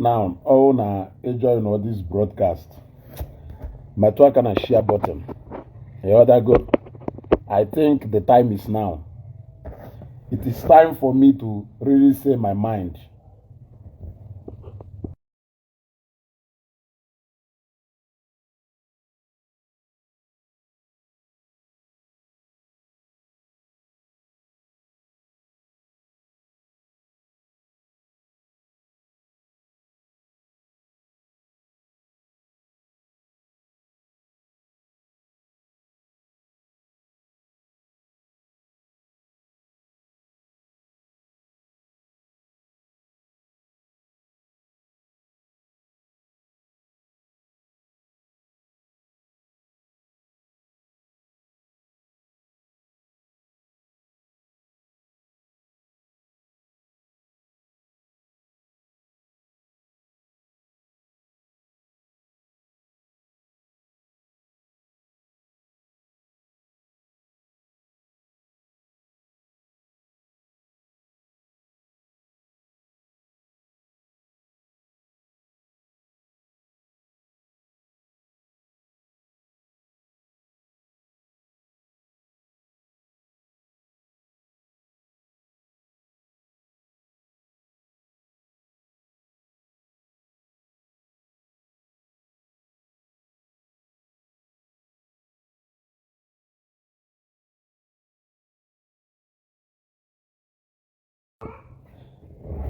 Now, all na enjoying all this broadcast. My talk and share button. The other go. I think the time is now. It is time for me to really say my mind.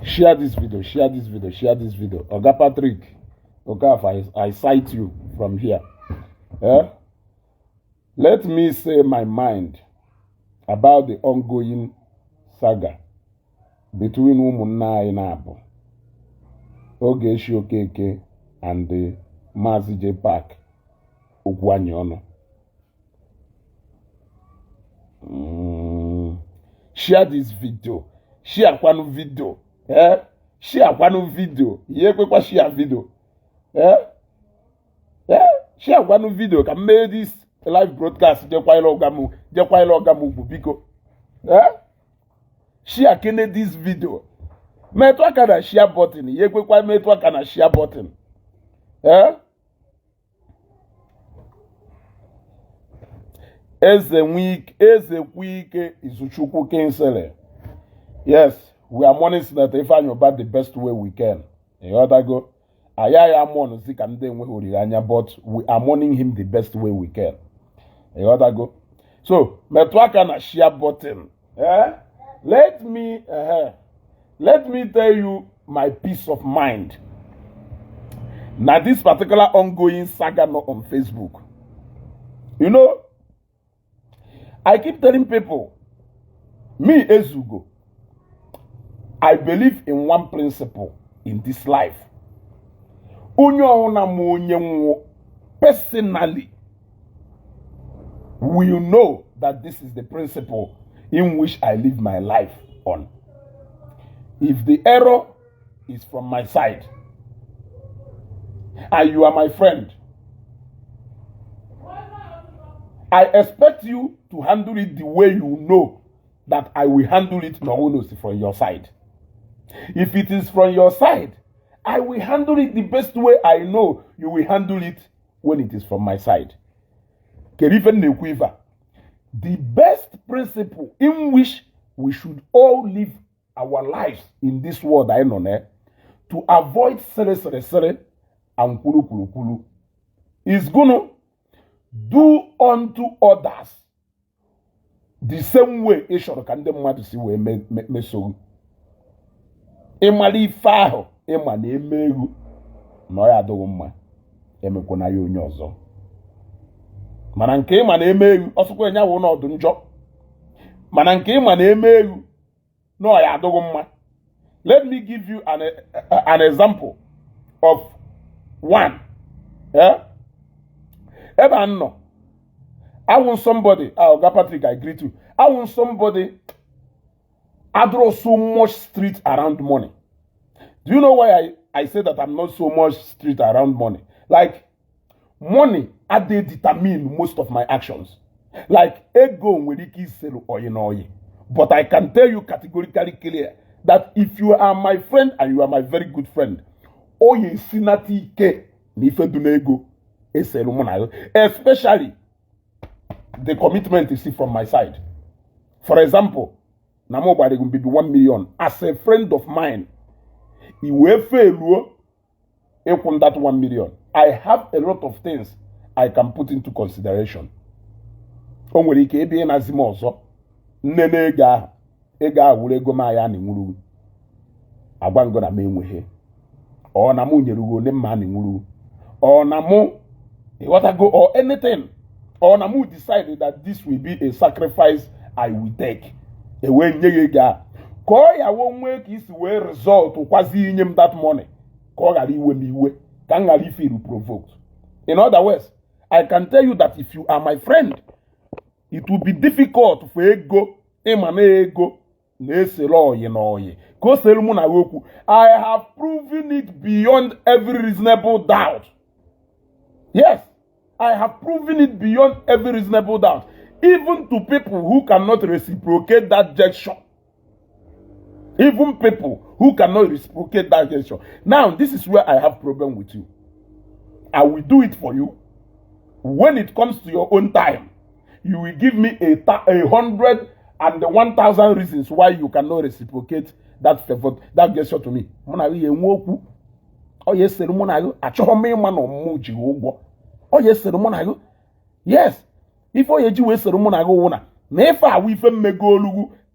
Share this video, share this video, share this video. Oga Patrick, okay, I cite you from here. Let me say my mind about the ongoing saga between Umunna Inabo, Ogechi Okeke, and the Mazi Jpac Ugwanyono. Share this video. Share one video. Share one video. Share video. Share one video. Can make this live broadcast. Share this video. Metwa kana share button. Metwa kana share button. Eze Wike Izuchukwu Kensele. Yes, we are mourning Senator Ifeanyi Ubah the best way we can. You other go. Ayaya mourn but we are mourning him the best way we can. You other go. So, metwaka na share button. Let me tell you my peace of mind. Now, this particular ongoing saga not on Facebook. You know, I keep telling people, me Ezugo, I believe in one principle in this life. Personally, will know that this is the principle in which I live my life on. If the error is from my side, and you are my friend, I expect you to handle it the way you know that I will handle it from your side. If it is from your side, I will handle it the best way I know you will handle it when it is from my side. The best principle in which we should all live our lives in this world to avoid sere and kulu is gonna do unto others the same way Ishoro can them to see where me so. Emali faho, emane emegu, no ya do mma, emekona yo nyozo. Mana nke emane emegu, osukwe nya wo no do njo. Mana nke emane emegu, no ya do mma. Let me give you an example of one. Ever no. I want somebody, Oga Patrick, I greet you. I want somebody I draw so much street around money. Do you know why I say that I'm not so much street around money? Like, money, I determine most of my actions. Like, ego nwediki sell oye. But I can tell you categorically clear that if you are my friend and you are my very good friend, oye sinati ike na ife du n'ego eselu mụ na especially the commitment you see from my side. For example, na mo gbara ego mbibi 1 million as a friend of mine. I wee fail ịkwụ that 1 million. I have a lot of things I can put into consideration. O nwere ike ebe na azim ọzọ nnene ego ahụ were ego m aya na nwuru agba ngo na m enweghị ọ na mụ nyere ugo ne mma na nwuru ọ na mụ go or anything or na mụ decide that this will be a sacrifice I will take ewe nye gị ga ka ọ ya wo nwe ka isi wee result kwazi inye m that money ka ọ ghara iwe m iwe ka m ghara feel provoked. In other words, I can tell you that if you are my friend, it will be difficult for ego ịma na ego na-esere oyi na oyi ka o sere mụ na okwu. I have proven it beyond every reasonable doubt. Yes, I have proven it beyond every reasonable doubt, even to people who cannot reciprocate that gesture. Even people who cannot reciprocate that gesture. Now, this is where I have problem with you. I will do it for you. When it comes to your own time, you will give me 100 and 1,000 reasons why you cannot reciprocate that favor, that gesture to me. Oh yes, oh yes, yes. If you if I will me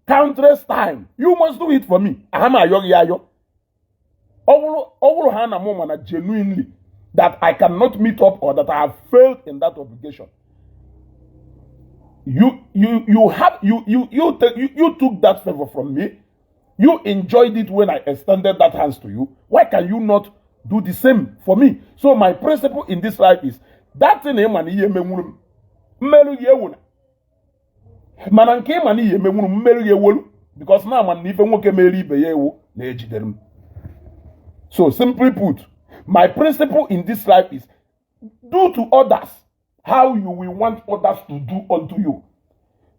countless time, you must do it for me. Genuinely that I cannot meet up or that I have failed in that obligation. You took that favor from me. You enjoyed it when I extended that hands to you. Why can you not do the same for me? So my principle in this life is that thing because now man so simply put, my principle in this life is do to others how you will want others to do unto you.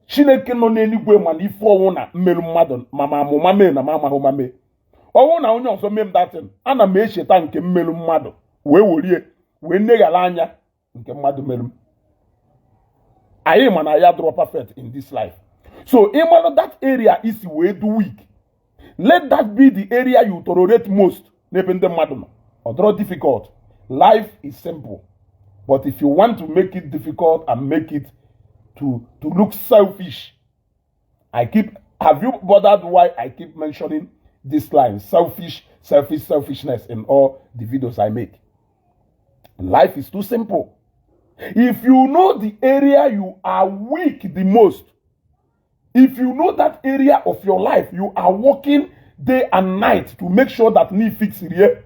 Chineke no n'eluigwe ma na ife ọnwụ na mmerụ mmadụ mama amụma mee na mama ahụma mee ọnwụ na onye ọzọ mee m datin ana m echeta nke mmerụ mmadụ wee worie wee neghara anya nke mmadụ merụ m. Anyị ma na ya draw perfect in this life. So ịmanụ that area isi wee do weak, let that be the area you tolerate most n'ebe ndị mmadụ nọ. Ọ draw difficult. Life is simple. But if you want to make it difficult and make it to look selfish, have you bothered why I keep mentioning this line? Selfishness in all the videos I make. Life is too simple. If you know the area you are weak the most, if you know that area of your life you are working day and night to make sure that need fix it here,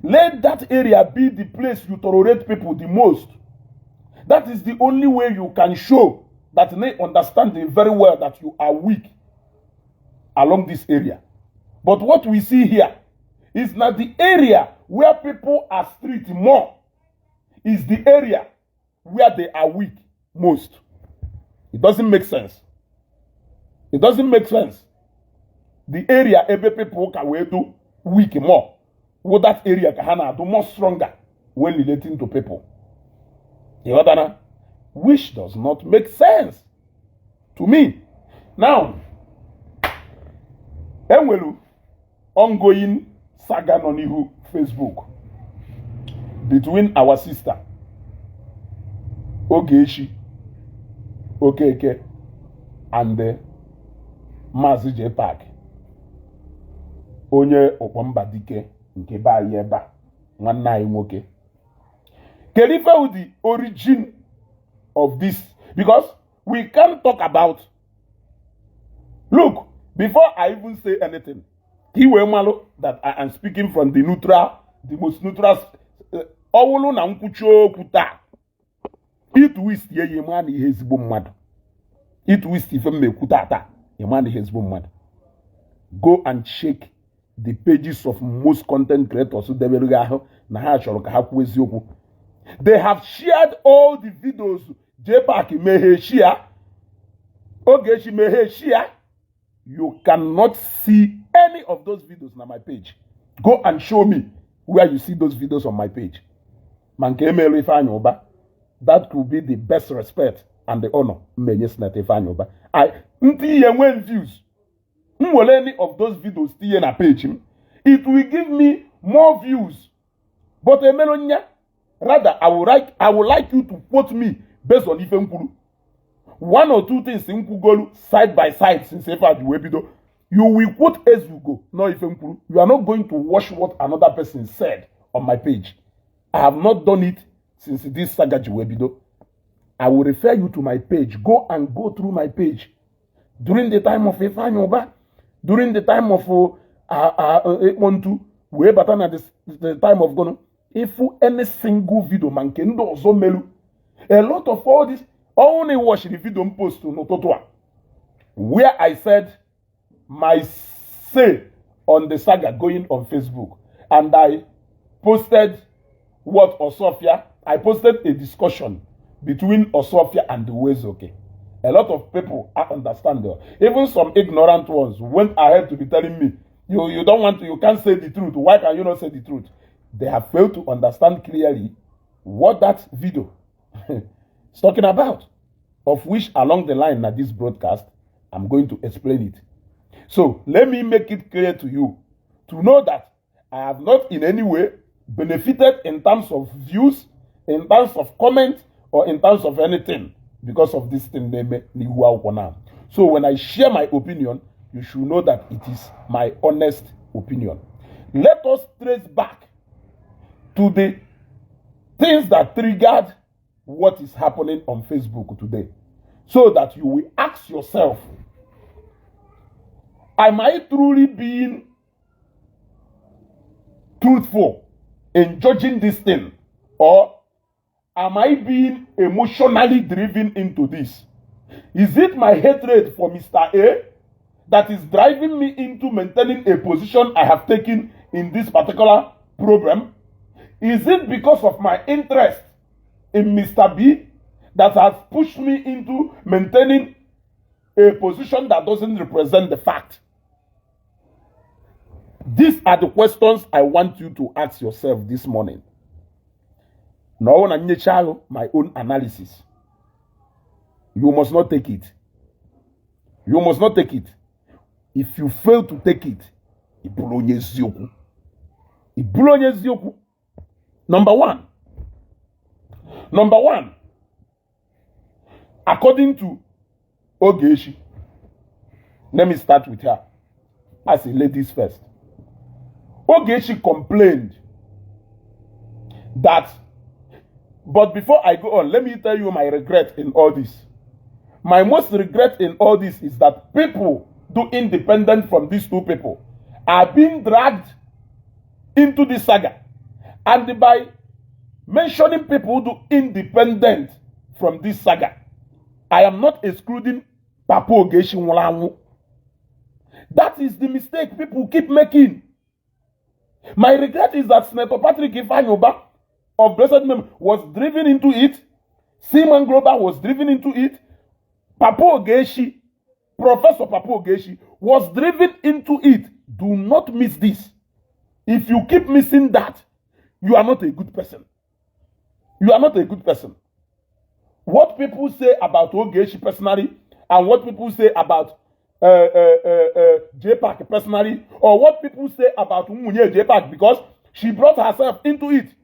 let that area be the place you tolerate people the most. That is the only way you can show that they understand very well that you are weak along this area. But what we see here is not the area where people are street more, is the area where they are weak most. It doesn't make sense. It doesn't make sense. The area every people can do weak more. Well, that area can do more stronger when relating to people. You understand? Which does not make sense to me. Now, enwelu ongoing saga on Facebook between our sister Ogechi Okeke and the Mazi Jpac. Onye Okwamba Dike nke ba anyị ebe a nwanne anyị nwoke. Kedu ife the origin of this? Because we can't talk about. Look, before I even say anything, he will malo that I am speaking from the neutral, the most neutral. Owulu na nkwucho kuta. It twist ye yemani hezbo mmadu. It twist ife mmekuta ata yemani hezbo mmadu. Go and check the pages of most content creators who they have shared all the videos. Jpac may share. Ogechi may share. You cannot see any of those videos on my page. Go and show me where you see those videos on my page. Manke emelu Ifeanyi Uba. That could be the best respect and the honor. Mmenye Senator Ifeanyi Uba. I nti when views. Will any of those videos stay in a page? It will give me more views. But Emelonya, rather, I would like you to quote me based on Ifenkuru. One or two things in Kugolu side by side since Webido. You will quote as you go, not Ifenkuru. You are not going to watch what another person said on my page. I have not done it since this saga Webido. I will refer you to my page. Go through my page. During the time of Ifeanyi Uba, during the time of way better at the time of Gono, if any single video man can do so melu, a lot of all this, only watch the video post to Nototwa, where I said my say on the saga going on Facebook, and I posted what Osofia, I posted a discussion between Osofia and the Wezoke. A lot of people, I understand that. Even some ignorant ones went ahead to be telling me, you don't want to, you can't say the truth. Why can you not say the truth? They have failed to understand clearly what that video is talking about. Of which, along the line at this broadcast, I'm going to explain it. So, let me make it clear to you, to know that I have not in any way benefited in terms of views, in terms of comments, or in terms of anything, because of this thing. So when I share my opinion, you should know that it is my honest opinion. Let us trace back to the things that triggered what is happening on Facebook today, so that you will ask yourself, am I truly being truthful in judging this thing, or am I being emotionally driven into this? Is it my hatred for Mr. A that is driving me into maintaining a position I have taken in this particular program? Is it because of my interest in Mr. B that has pushed me into maintaining a position that doesn't represent the fact? These are the questions I want you to ask yourself this morning. Now, my own analysis. You must not take it. You must not take it. If you fail to take it, Number one, according to Ogechi, let me start with her as a ladies first. Ogechi complained that, but before I go on, let me tell you my regret in all this. My most regret in all this is that people do independent from these two people are being dragged into this saga. And by mentioning people who do independent from this saga, I am not excluding Papa Ogechi Nwolawu. That is the mistake people keep making. My regret is that Senator Patrick Ifeanyi Uba of blessed memory was driven into it. Seaman Global was driven into it. Papa Ogechi, Professor Papa Ogechi, was driven into it. Do not miss this. If you keep missing that, you are not a good person. You are not a good person. What people say about Ogechi personally, and what people say about Jpac personally, or what people say about Umunye Jpac, because she brought herself into it.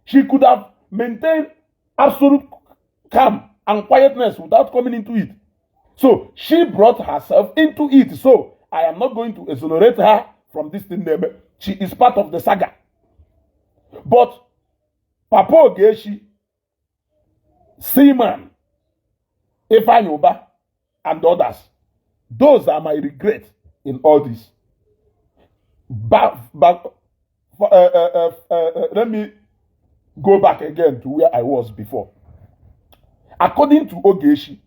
She could have maintained absolute calm and quietness without coming into it. So she brought herself into it. So I am not going to exonerate her from this thing. She is part of the saga. But Papa Ogechi, Seaman, Ifeanyi Uba, and others, those are my regrets in all this. Let me go back again to where I was before. According to Ogechi,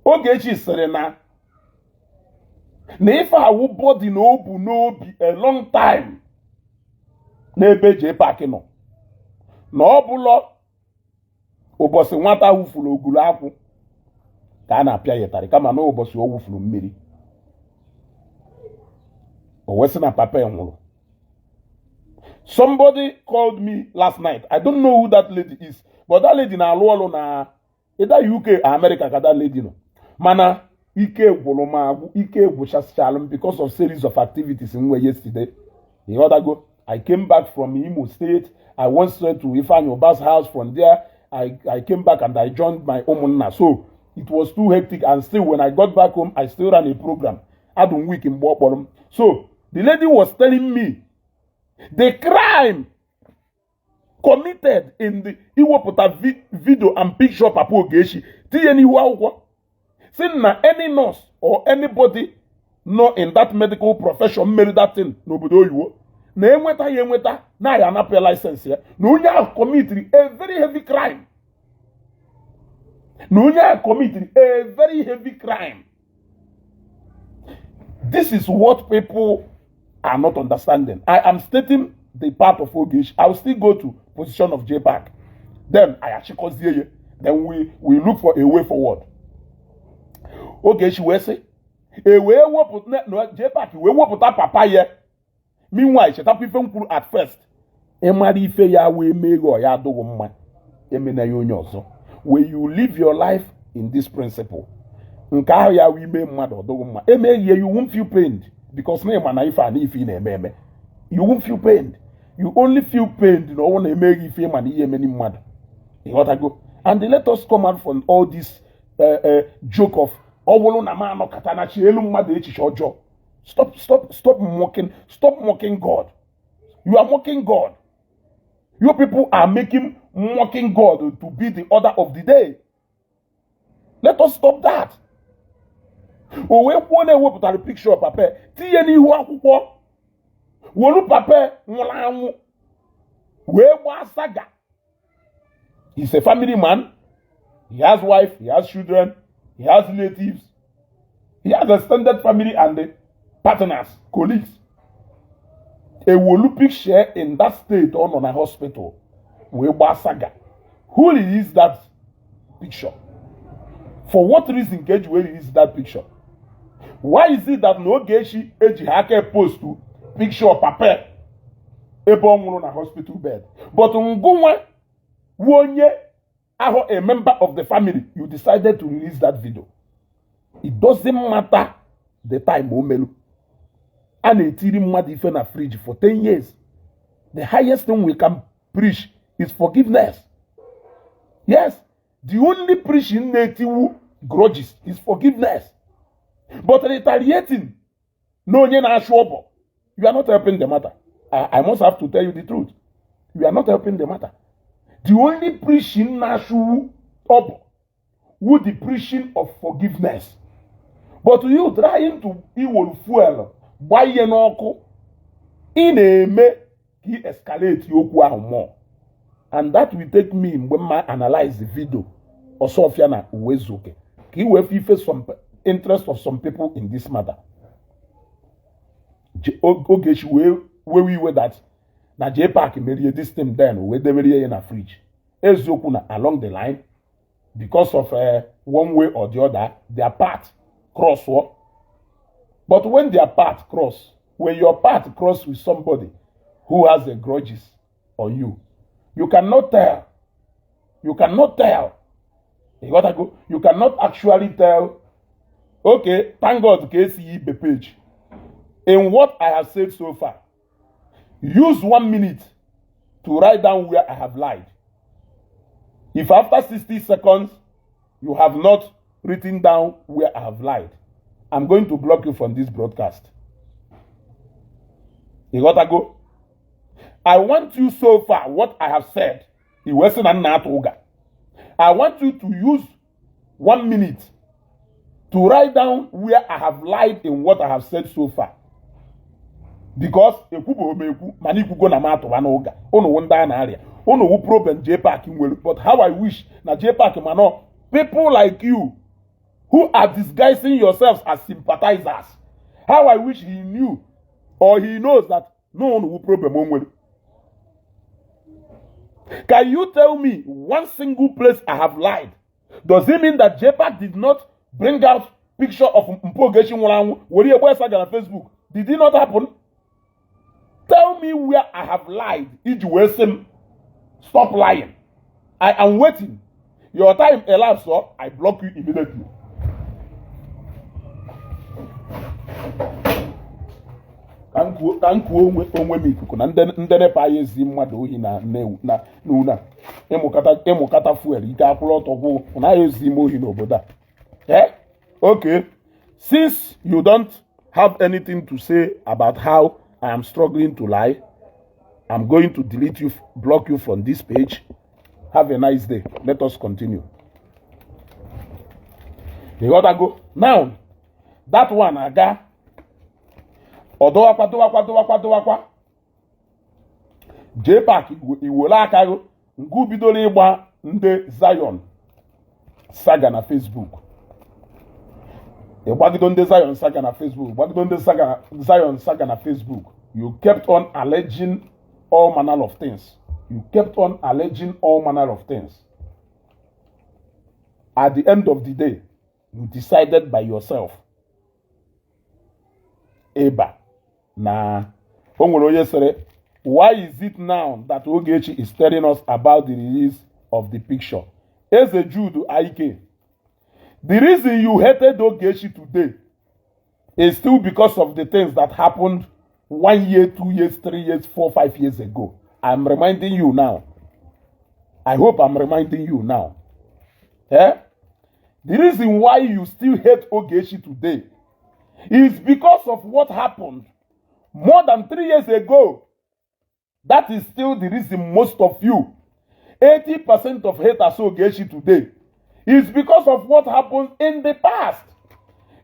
Ogechi said na if I would body no be a long time, n'ebe Jpac no. Na obulo obosi nwata wufulu ogulu akwụ ka na apia yetari kama na obosi owufulu mmiri. O wesi na papa enwuru. Somebody called me last night. I don't know who that lady is, but that lady na alụ na either UK or America ka that lady no. Mana ike gwụrụ ike gwụchasịchalụ because of series of activities in where yesterday. The other go, I came back from Imo State. I went straight to Ifeanyi Oba's house. From there, I came back and I joined my Omunna. So it was too hectic. And still, when I got back home, I still ran a program. Adun week in Boborum. So the lady was telling me the crime committed in the Iwopota video and picture Papa Ogechi. Saying na any nurse or anybody not in that medical profession made that thing nobodo you. Na enweta na ya na pay license here. No onye have committed a very heavy crime. No onye have committed a very heavy crime. This is what people are not understanding. I am stating the part of Ogechi. I will still go to position of Jpac. Then I actually consider. Then we look for a way forward. Ogechi we say e we woput no Jpac we woputa papa ye. Meanwhile, she tap ife kwuru at first. E mari ife ya we mego ya dogo mma. Emena yo onye ozo. When you live your life in this principle, nke ahụ ya we me mmadụ dogo mma. Emeghe you won't feel pained because na ma na ife ani ife na eme. You won't feel pained. You only feel pained no one emeghe ife ma na ihe many mmadụ. You got to go. And let us come out from all this joke of Stop mocking God. You are mocking God. You people are making mocking God to be the order of the day. Let us stop that. We want to put a picture of Papa. Tieni hu akwụkwọ. Wolu Papa nwụrụ anwụ. Saga. He's a family man. He has wife, he has children, he has relatives, he has extended family and the partners, colleagues. A Wolupic share in that state on a hospital. Saga. Who released that picture? For what reason can you release that picture? Why is it that no Ogechi Ejihake post to picture of Papa on a hospital bed? But Ngumwa Wonye a member of the family, you decided to release that video. It doesn't matter the time, Omelu. And a tiri mad if in a fridge for 10 years. The highest thing we can preach is forgiveness. Yes, the only preaching native grudges is forgiveness. But retaliating, no, you are not helping the matter. I must have to tell you the truth. You are not helping the matter. The only preaching national up would the preaching of forgiveness. But you trying to evil fuel by yenoko in a me he escalate yoku more. And that will take me when I analyze the video or Sofiana Uwezuke. He will face some interest of some people in this matter. Ogechi where we were that na Jpac marry this thing then we dey marry in a fridge. Ezoku na along the line because of one way or the other their path cross. But when their path cross, when your path cross with somebody who has a grudges on you, you cannot tell. You cannot tell. You gotta go. You cannot actually tell. Okay, thank God KCE the page. In what I have said so far, use 1 minute to write down where I have lied. If after 60 seconds you have not written down where I have lied, I'm going to block you from this broadcast. You gotta go. I want you so far, what I have said, it wasn't an Oga. I want you to use 1 minute to write down where I have lied in what I have said so far. Because problem Jpac, but how I wish na Jpac mano people like you who are disguising yourselves as sympathizers. How I wish he knew or he knows that no one will problem. Can you tell me one single place I have lied? Does it mean that Jpac did not bring out picture of Ogechi Okeke on Facebook? Did it not happen? Tell Tell me where I have lied. Stop lying. I am waiting. Your time elapsed, so I block you immediately. Kanku onwe m ikuku na ndene pa ezi mmadụ ohi na n'una ịmụkata fuel ike akwụrụ ọtọ gwụ na ezi ime ohi n'obodo a. Okay, since you don't have anything to say about how I am struggling to lie, I'm going to delete you, block you from this page. Have a nice day. Let us continue. You gotta go. Now, that one aga. Odowakwa. Jpac iwola akago. Ngu bidoro ịgba ndị Zion saga na Facebook. Gbagido ndị Zion saga na Facebook. Gbagido ndị Zion saga na Facebook. You kept on alleging all manner of things. You kept on alleging all manner of things. At the end of the day, you decided by yourself. Eba. Nah. Why is it now that Ogechi is telling us about the release of the picture? As a Jude Ike. The reason you hated Ogechi today is still because of the things that happened 1 year, 2 years, 3 years, 4, 5 years ago. I'm reminding you now. I hope I'm reminding you now. The reason why you still hate Ogechi today is because of what happened more than 3 years ago. That is still the reason most of you, 80% of haters Ogechi today, is because of what happened in the past.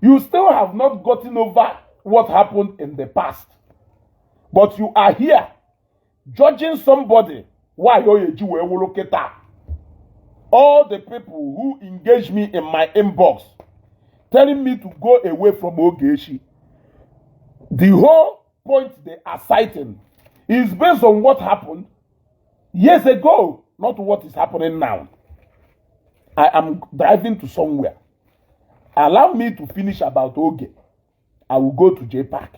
You still have not gotten over what happened in the past. But you are here judging somebody. Why Ogechi will look at that? All the people who engage me in my inbox telling me to go away from Ogechi, the whole point they are citing is based on what happened years ago, not what is happening now. I am driving to somewhere. Allow me to finish about Oge. I will go to Jpac.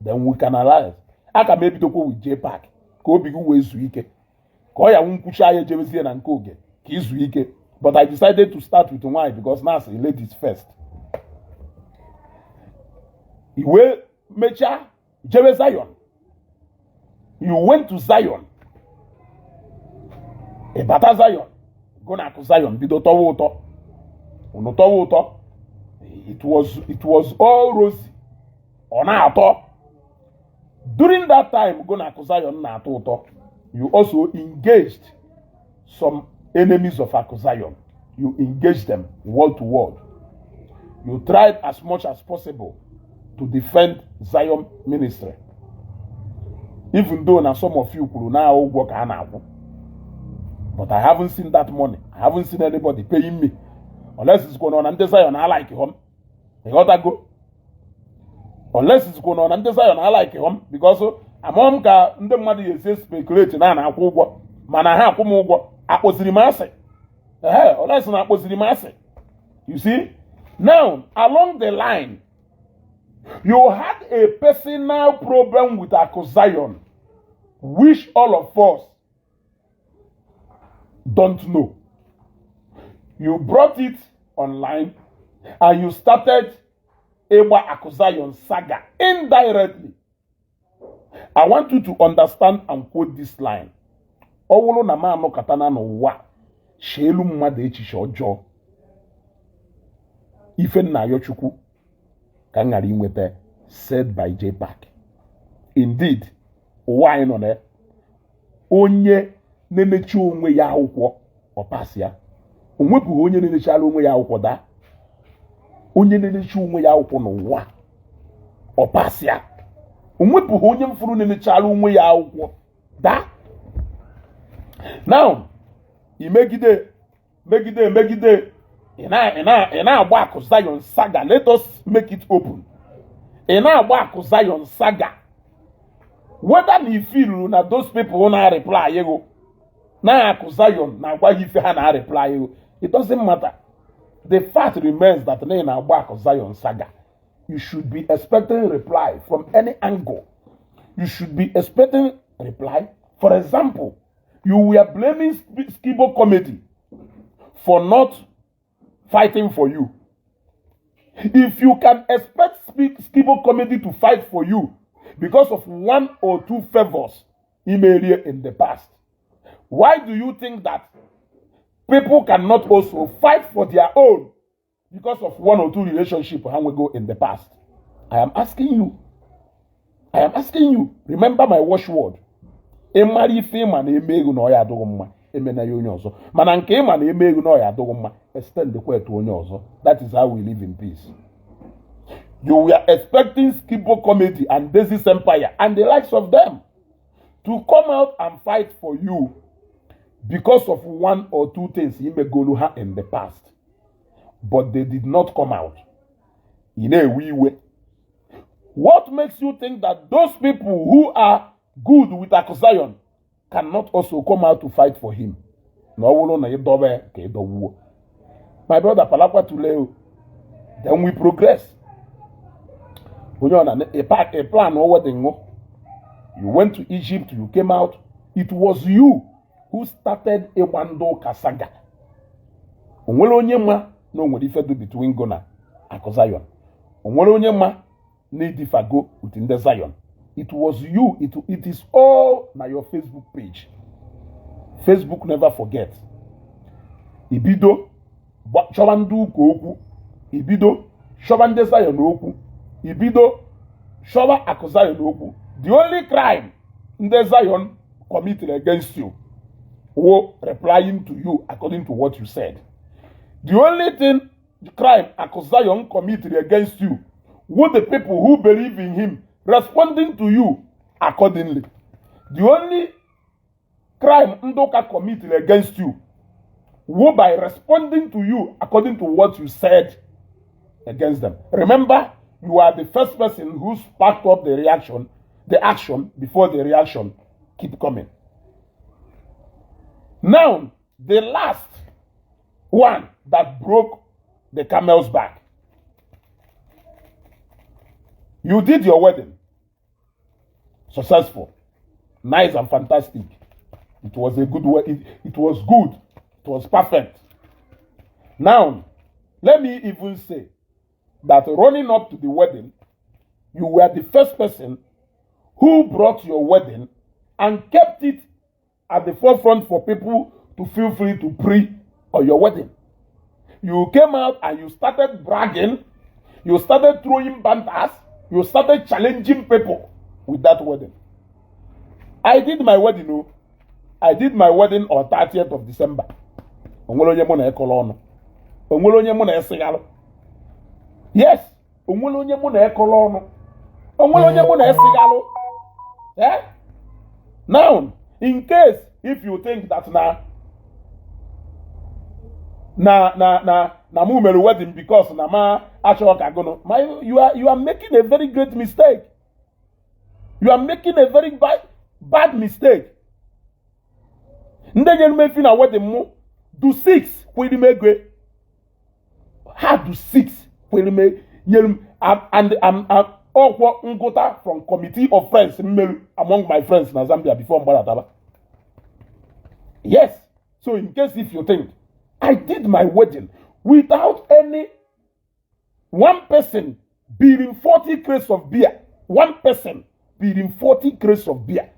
Then we can analyze. I can maybe go with Jpac. Go big way Zuike. Koya Unkusha Jemesia and Koge. Kizuike. But I decided to start with why because now say ladies first. You will Mecha Jebe Zion. You went to Zion. Ebata Zion. Gonna to Zion. Bidoto. Unoto. It was all rosy. Onato. During that time, gonna to Zion na toto. You also engaged some enemies of Zion. You engaged them word to word. You tried as much as possible to defend Zion ministry. Even though now some of you could now work an. But I haven't seen that money. I haven't seen anybody paying me. Unless it's going on and Zion, I like him. You gotta go. Unless it's going on and Zion, I like him. Because among the money is speculating and I go. Man, I have come over. I was the master. Unless I was the master. You see? Now, along the line, you had a personal problem with Zion, which all of us don't know. You brought it online and you started Ewa Zion saga indirectly. I want you to understand and quote this line. Owolo na ma no katana no wa shelu mmadu echiche ojo. Ife na yochukwu ka ngara inwete said by Jpac. Indeed, why no ne onye na-emechi onwe ya akwụkwọ ọpasị ya. Onwepụghị onye na-emechala onwe ya akwụkwọ da. Onye na-emechi onwe ya akwụkwọ n'ụwa ọpasị ya. Onwepụghị onye mfuru na-emechala onwe ya akwụkwọ da. Now, megide. Ina agba Zion saga. Let us make it open. Ina agba Zion saga. Whether you feel that those people who na reply you, na Zion na agba ife ha na reply you, it doesn't matter. The fact remains that na agba Zion saga. You should be expecting reply from any angle. You should be expecting reply. For example, you were blaming Skibo Comedy for not fighting for you. If you can expect Skibo Comedy to fight for you because of 1 or 2 favors in the past, why do you think that people cannot also fight for their own because of 1 or 2 relationships how we go in the past? I am asking you. I am asking you. Remember my watchword. Emari fema na emegu na oya adogho mma emena ya onye ozo. Mana nke ema na emegu na oya adogho mma extend the kwetu onye ozo. That is how we live in peace. You were expecting Skibo Comedy and Daisy's Empire and the likes of them to come out and fight for you because of 1 or 2 things imegoluha in the past. But they did not come out. In a wee way. What makes you think that those people who are good with Akosayon cannot also come out to fight for him? My brother, Palakwa Tuleo, then we progress. A plan over the you went to Egypt, you came out. It was you who started a Wando Kasaga. Onwere onye ma no nwere ife do between Gona and Akosayon. Onwere onye ma need if I go within the Zion. It was you. It is all na your Facebook page. Facebook never forgets. Ibido Shobandu Koku. Ibido Shobande Zion Oku. Ibido Shoba Akosayon Oku. The only crime in the Zion committed against you were replying to you according to what you said. The only thing, the crime Akosayon committed against you were the people who believe in him responding to you accordingly. The only crime Ndoka committed against you were by responding to you according to what you said against them. Remember, you are the first person who sparked up the action before the reaction keep coming. Now, the last one that broke the camel's back. You did your wedding. Successful. Nice and fantastic. It was a good wedding. It was good. It was perfect. Now, let me even say that running up to the wedding, you were the first person who brought your wedding and kept it at the forefront for people to feel free to pray on your wedding. You came out and you started bragging. You started throwing banters. You started challenging people with that wedding. I did my wedding, no. I did my wedding on 30th of December. Yes. Now, in case if you think that na mumelu wedding because na ma you are making a very great mistake. You are making a very bad mistake. Ndege me fina wedding mo do 6 kweli megwe. How do 6 kweli me and all ngota from committee of friends among my friends in Zambia before Mbalataba. Yes. So in case if you think I did my wedding without any one person beating 40 crates of beer. One person beating 40 crates of beer.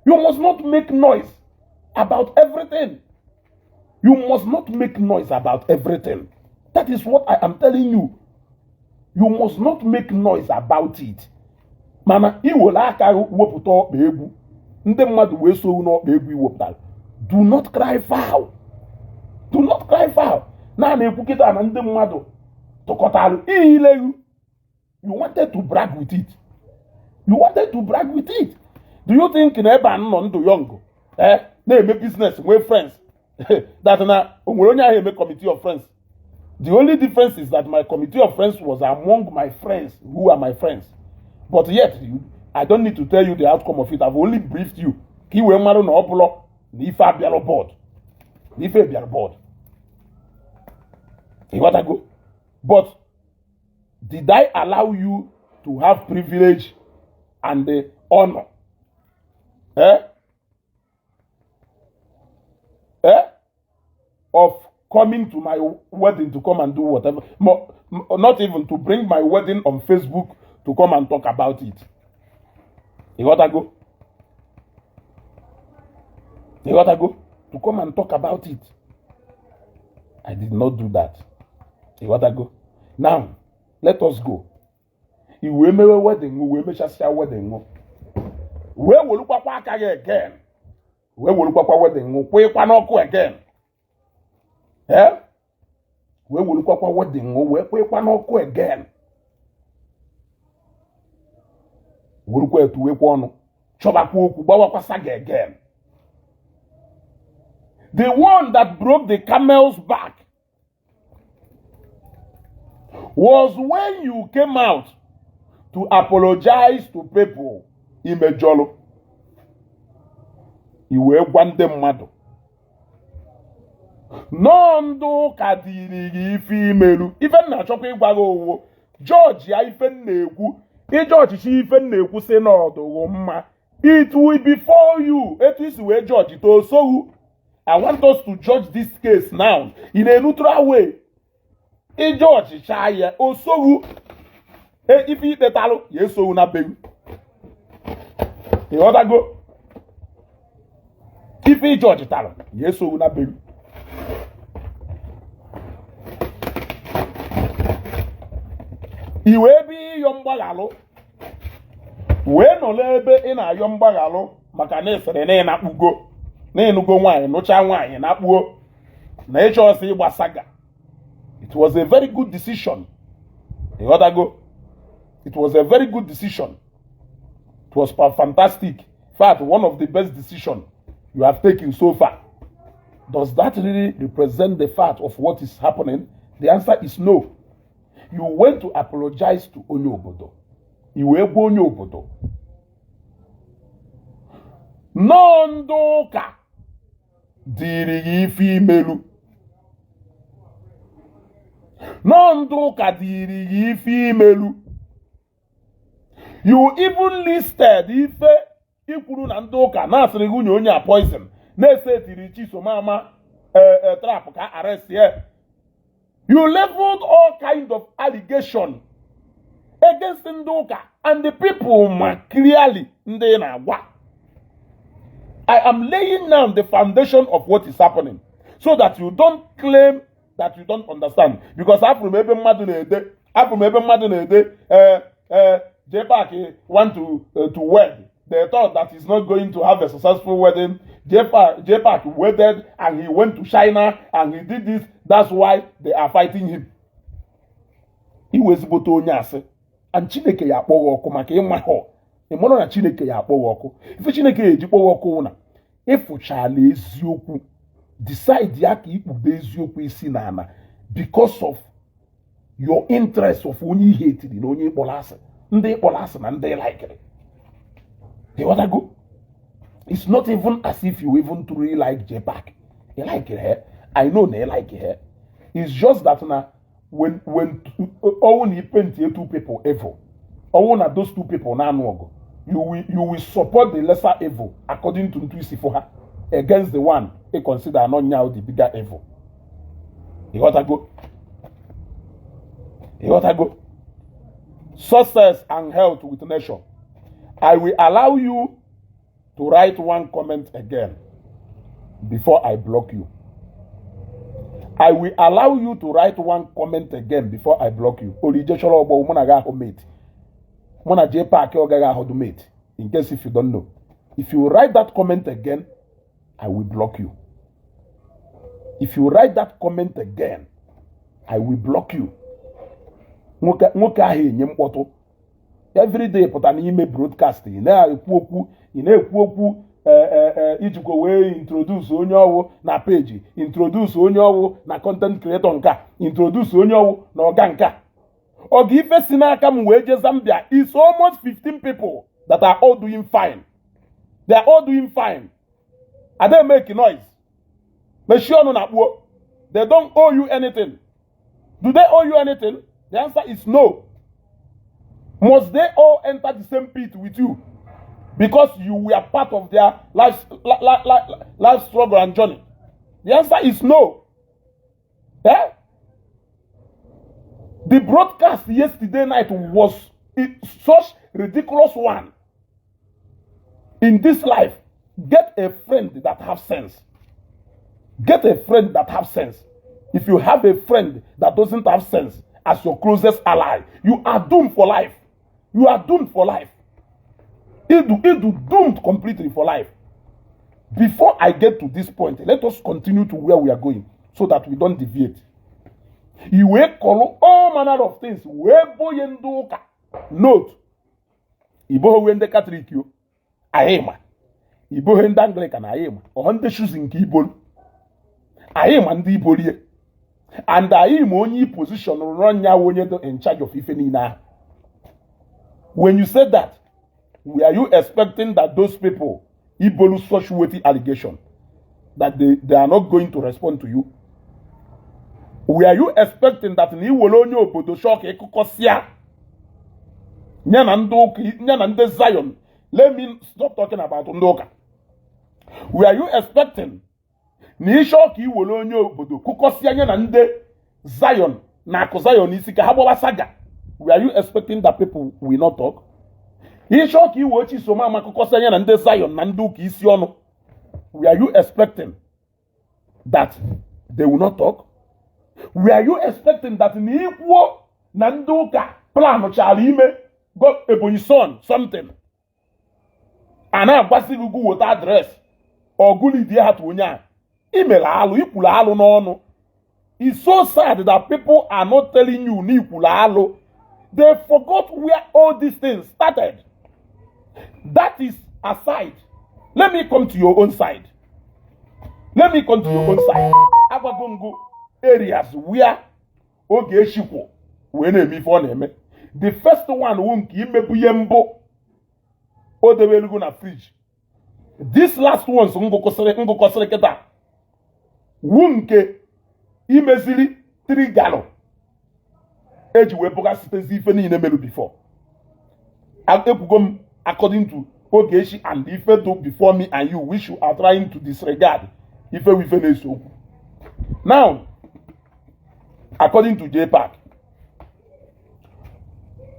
You must not make noise about everything. You must not make noise about everything. That is what I am telling you. You must not make noise about it. Mama, do not cry foul. Do not cry foul. You wanted to brag with it. You wanted to brag with it. Do you think in Eban young? They make business with friends. That make committee of friends. The only difference is that my committee of friends was among my friends who are my friends. But yet, I don't need to tell you the outcome of it. I've only briefed you. You want to go? But did I allow you to have privilege and honor, of coming to my wedding to come and do whatever, not even to bring my wedding on Facebook to come and talk about it. You gotta go. You gotta go to come and talk about it. I did not do that. You gotta go. Now, let us go. You will make a wedding, we will make a wedding. Where will you go again? Where will you go wedding? Where will you again? Where will you go wedding? Where will you go again? Where will you go to saga again? The one that broke the camel's back was when you came out to apologize to people in Mejolo. You were one them mad. Nondo kadiri female. Even na chopping bago George ya ifen neku. E George she ifen neku say no do. It will be for you. It is where George it also. I want us to judge this case now in a neutral way. A judge, Shaya, also, if he the talo, yes, so na baby. You ought go. If he judge talo, yes, so na baby. He will be young bagalo. When no lebe in a young bagalo, Macanes and na ugo. N'enugo nwanyị nụcha nwanyị na akpuo na ịchọ ọsọ ịgba saga. It was a very good decision. You gotta go. It was a very good decision. It was fantastic. In fact, one of the best decisions you have taken so far. Does that really represent the fact of what is happening? The answer is no. You went to apologize to onye obodo. You were onye obodo. Nondoka diri female. Nondoka diri female. You even listed ife ikuru na ndoka na asiri gunye onye poison. Na say tiri chiso mama trap ka arrest here. You leveled all kind of allegation against Ndoka and the people clearly ndị na-agwa. I am laying down the foundation of what is happening so that you don't claim that you don't understand. Because after maybe Jpac want to wed. They thought that he's not going to have a successful wedding. Jpac wedded and he went to China and he did this. That's why they are fighting him. He was onyase and Chineke ya akpọghọ ọkụ maka ịma họ. Ịmụrụ na Chineke ya akpọghọ ọkụ. Ife Chineke eji kpọghọ ọkụ na ịfụchala eziokwu. Decide ya ka ikpube eziokwu isi na ana because of your interest of onye ihe etiri na onye ịkpọrọ asị. Ndị ịkpọrọ asị na ndị like it. You want to go? It's not even as if you even truly like Jpac. You like it here. I know they like it here. It's just that now when only paint two people evil, or those two people now you will support the lesser evil according to Ntwisi for her against the one they consider not now the bigger evil. You want to go? You want to go? Success and health with nation. I will allow you to write one comment again before I block you. I will allow you to write one comment again before I block you. In case if you don't know. If you write that comment again, I will block you. If you write that comment again, I will block you. Every day, put an email broadcasting. Ijiko we introduce onye na page, introduce onye na content creator nka, introduce onye na oga nka. Ogi ife sinaka mu weje Zambia is almost 15 people that are all doing fine. They are all doing fine. Are they making noise? They don't owe you anything. Do they owe you anything? The answer is no. Must they all enter the same pit with you? because you were part of their life struggle and journey? The answer is no. Eh? The broadcast yesterday night was such ridiculous one. In this life, get a friend that have sense. Get a friend that have sense. If you have a friend that doesn't have sense as your closest ally, you are doomed for life. You are doomed for life. It doomed completely for life. Before I get to this point, let us continue to where we are going so that we don't deviate. You will call all manner of things. Note. Igbo wende Catholic yo. Ayema. Igbo wende Anglican ayema. Ohande shoes in Igbo. Ayema ndi Igbo lie. And ayema only position run ya wonye in charge of ife nina. When you said that, were you expecting that those people Igbo such weighty allegation that they are not going to respond to you? Were you expecting that ni wolonyo obodo shock ekokosia? Nyana nde Zion. Let me stop talking about Ndoka. Were you expecting ni shock wolonyo obodo kokosia nyana nde Zion na ko Zion isika haboba saga? Were you expecting that people will not talk? He shock Ogechi soma makokosia nyana nde Zion na nduka isi onu. Were you expecting that they will not talk? Were you expecting that Nikwo Nanduka plan Charime got a son something? And I was going with address or good idea to Unya. Email alu, ipula alu no. It's so sad that people are not telling you Nikula alu. They forgot where all these things started. That is aside. Let me come to your own side. Let me come to your own side. Abagongo. Areas where Ogechi Okeke when me for name. The first one won't give me buyembo or the way na fridge. This last one ngo kosere keta. Wunke imezili 3 gallon. Eji we poka sitezi ife ni melu before. According to Ogechi and the Ife do before me and you, which you are trying to disregard. Ife we finish. Now, according to Jpac,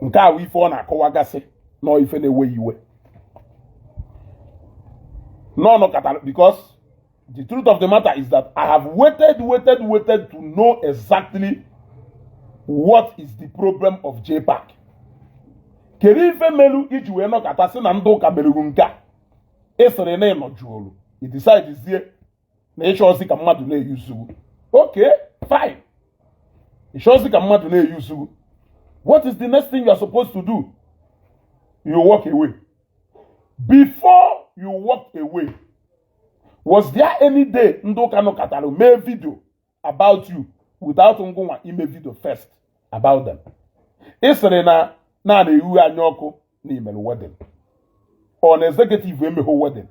nka we for na kowagase no ife na way iwe. No because the truth of the matter is that I have waited to know exactly what is the problem of Jpac. Keri ife melu iji we no kata si na ndu ka melu nka. Esere na no juolu. He decides here na isho si ka mmadu na yusu. Okay, fine. It shows like a man to use you. What is the next thing you are supposed to do? You walk away. Before you walk away, was there any day Ndoka no Katalo made video about you without Ngwa ime video first about them? Isere na de yu anyoko ni imelu wedding. On executive we meho wedding.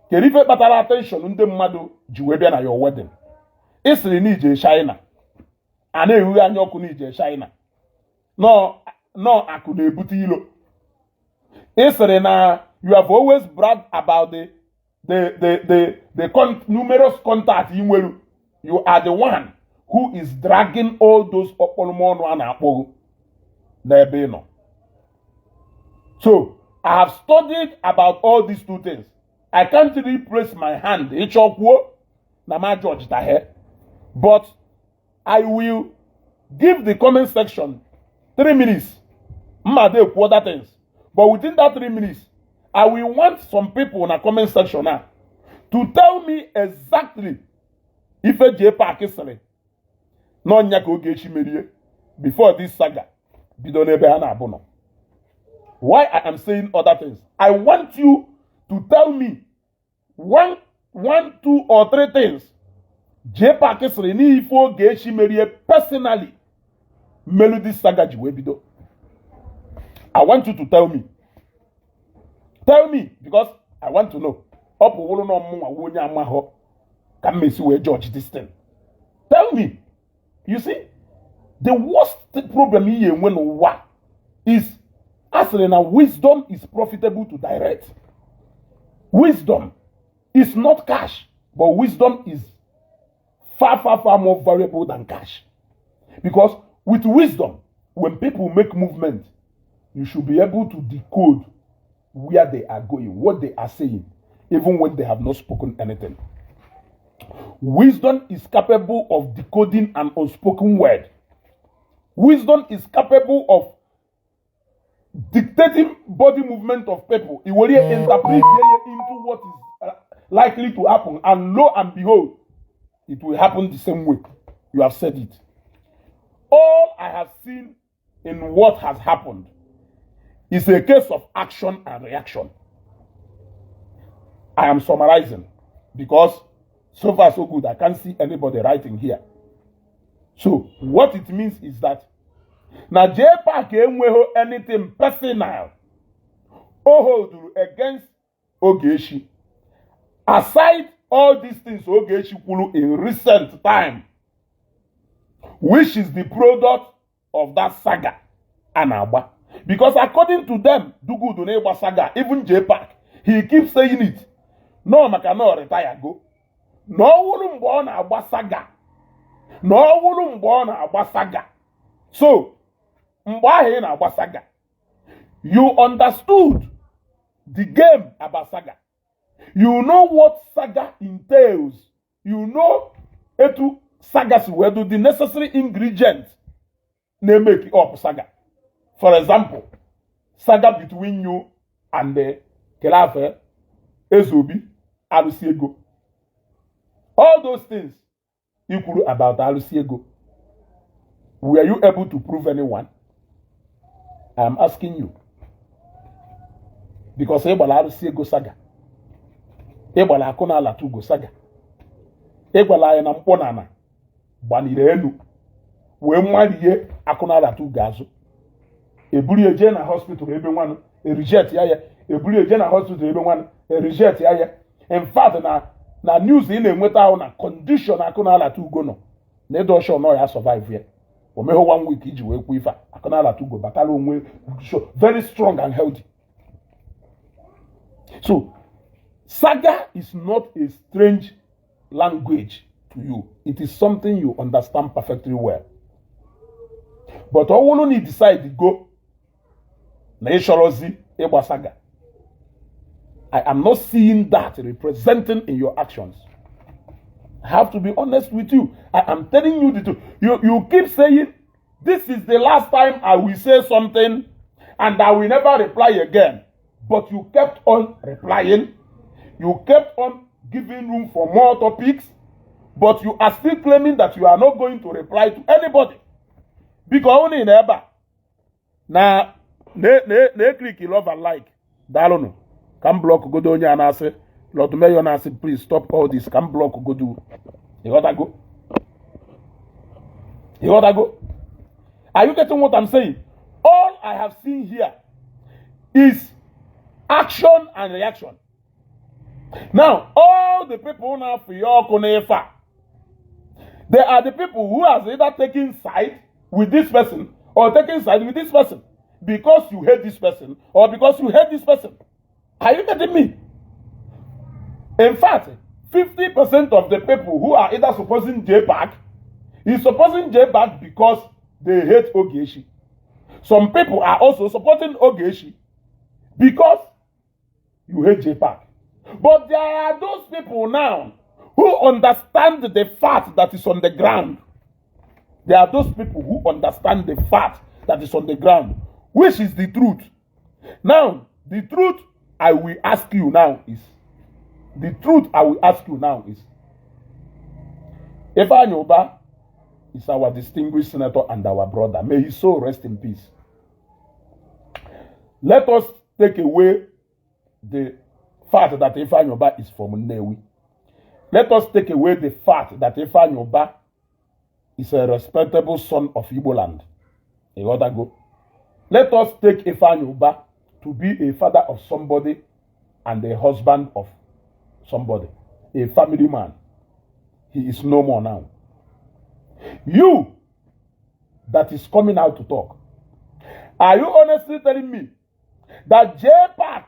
Kerife batara attention nde mmadu ji we bia na your wedding. Isere ni je China. And then we are not going to China. No, I could put you. You have always bragged about the numerous contacts in Welu. You are the one who is dragging all those Opolomon and Apo. So I have studied about all these 2 things. I can't really place my hand. But I will give the comment section 3 minutes. Other things. But within that 3 minutes, I will want some people in the comment section now to tell me exactly if a Jpac is selling. No nyako Ogechi merie before this saga. Why I am saying other things? I want you to tell me one, 2, or 3 things. Jpac is ni ifo Ogechi merie personally. Melody saga jiwebido. I want you to tell me. Tell me because I want to know. Can me see where judge this thing? Tell me. You see, the worst problem here when what is as Asking now, wisdom is profitable to direct. Wisdom is not cash, but wisdom is far, far, far more valuable than cash. Because with wisdom, when people make movement, you should be able to decode where they are going, what they are saying, even when they have not spoken anything. Wisdom is capable of decoding an unspoken word. Wisdom is capable of dictating body movement of people. It will interpret into what is likely to happen, and lo and behold, it will happen the same way. You have said it. All I have seen in what has happened is a case of action and reaction. I am summarizing because so far so good. I can't see anybody writing here. So what it means is that now Jpac enweghị anything personal o hold against Ogechi. Aside all these things Ogechi kwuru in recent time, which is the product of that saga Anagba. Because according to them, Dugu Dunegba saga, even Jpac, he keeps saying it. No, maka no retire go. No wuru mgbe ọ na-agba saga. No wuru mgbe ọ na-agba saga. So, mgbe ahụ ị na-agba saga, you understood the game about saga. You know what saga entails. You know etu saga si wee do the necessary ingredients na make up saga. For example, saga between you and the Kelafe, Ezobi, Alusiego. All those things equal about Alusiego. Were you able to prove anyone? I am asking you. Because Ebala Alusiego saga. Ebala Akona Latugo saga. Ebala Enamponana. Banire elu. We mwaliye Akona Latugo azo. Ebuli eje na hospital ebe nwan reject ya. Ebuli eje na hospital ebe nwan reject ya. In fact na news ị na-enweta ahụ na condition Akona Alatugo no. Na edo sure no ya survive here. O meho 1 week iji wee kwu ife Akona Alatugo batala onwe very strong and healthy. So saga is not a strange language to you. It is something you understand perfectly well. But all you decide to go na ishorozi egba saga. I am not seeing that representing in your actions. I have to be honest with you. I am telling you the truth. You keep saying, this is the last time I will say something and I will never reply again. But you kept on replying. You kept on giving room for more topics. But you are still claiming that you are not going to reply to anybody. Because only never. Now, ne click love and like. Dalono. Can block go do nya na say. Lord Mayor na say, please stop all this. Can block go do. You gotta go. You gotta go. Are you getting what I'm saying? All I have seen here is action and reaction. Now, all the people now for your konefa, they are the people who has either taken side with this person or taken side with this person because you hate this person or because you hate this person. Are you getting me? In fact, 50% of the people who are either supporting Jpac is supporting Jpac because they hate Ogechi. Some people are also supporting Ogechi because you hate Jpac. But there are those people now who understand the fact that is on the ground. There are those people who understand the fact that is on the ground, which is the truth. Now, the truth I will ask you now is, Efa Nyoba is our distinguished senator and our brother. May his soul rest in peace. Let us take away the fact that Efa Nyoba is from Nnewi. Let us take away the fact that Efa Nyoba is a respectable son of Igbo land. You gotta go. Let us take Efa Nyoba to be a father of somebody and a husband of somebody, a family man. He is no more now. You that is coming out to talk, are you honestly telling me that Jpac,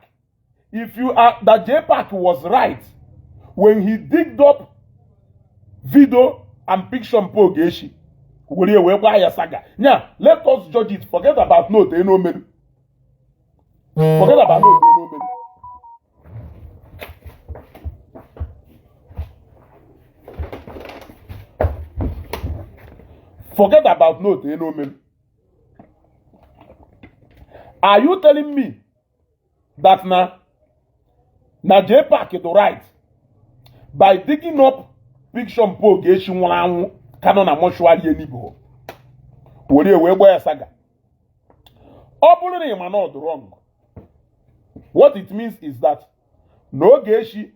that Jpac was right when he digged up video and picture of Ogechi. Saga. Now, let us judge it. Forget about no, they know me. Forget about no, they know me. Forget about no, they know me. Are you telling me that na Jpac is right by digging up picture of Ogechi nwanwu canon na mortuary Igbo? Saga. Openly not wrong. What it means is that no Ogechi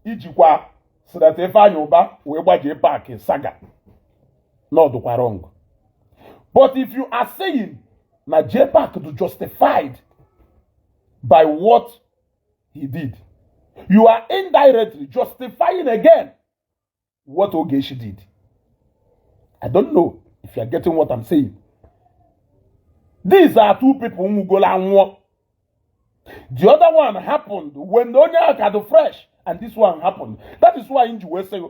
ijikwa Siratefa Yoba wegba Jpac saga. Not wrong. But if you are saying na Jpac to justified by what he did, you are indirectly justifying again what Ogechi did. I don't know if you are getting what I'm saying. These are two people who go down one. The other one happened when the Onya had the fresh, and this one happened. That is why in say.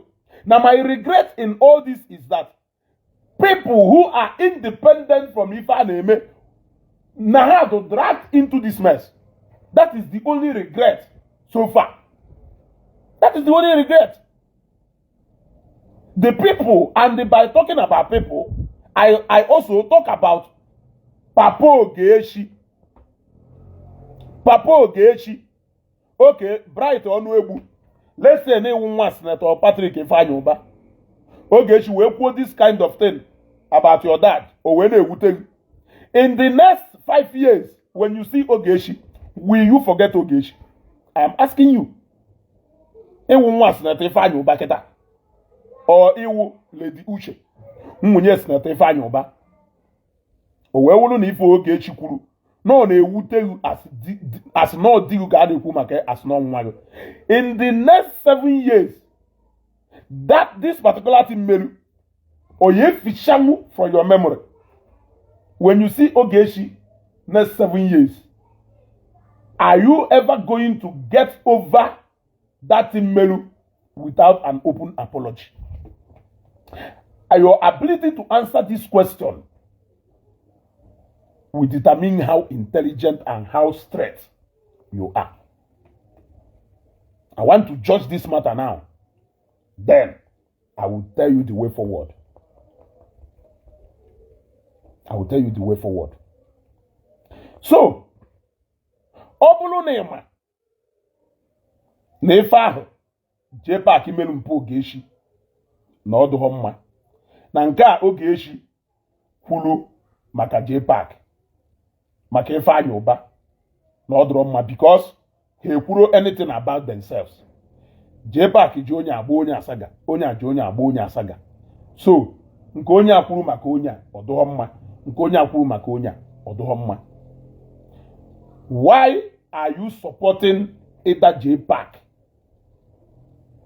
Now my regret in all this is that people who are independent from Ifa Neme now have to drag into this mess. That is the only regret so far. That is the only regret. The people, and by talking about people, I also talk about Papa Ogechi. Papa Ogechi. Okay, Bright Onwebu. Let's say one Senator Patrick Ifanyoba. Ogechi will quote this kind of thing about your dad. Or when they would tell you. In the next 5 years, when you see Ogechi, will you forget Ogechi? I am asking you. One Senator Ifanyoba keta. Or Iwu Lady Uche. Yes, not a fine oba. Or where will you for Ogechi Kuru? No, they would tell you as no deal guarded Kumake as no one. In the next 7 years, that this particular thing melu or ye fishamu from your memory. When you see Ogechi next 7 years, are you ever going to get over that thing melu without an open apology? Your ability to answer this question will determine how intelligent and how straight you are. I want to judge this matter now. Then I will tell you the way forward. I will tell you the way forward. So, Obulu Nema Nefa Jpac imelu mpu Ogechi na ọdụ mma. Na nke a Ogechi kwuru maka Jpac maka Ifanyoba na ọdụ mma because he kwuru anything about themselves. Jpac ji onye agba onye asaga, onye aji onye agba onye asaga. So, nke onye akwuru maka onye ọdụ mma, nke onye akwuru maka onye ọdụ mma. Why are you supporting either Jpac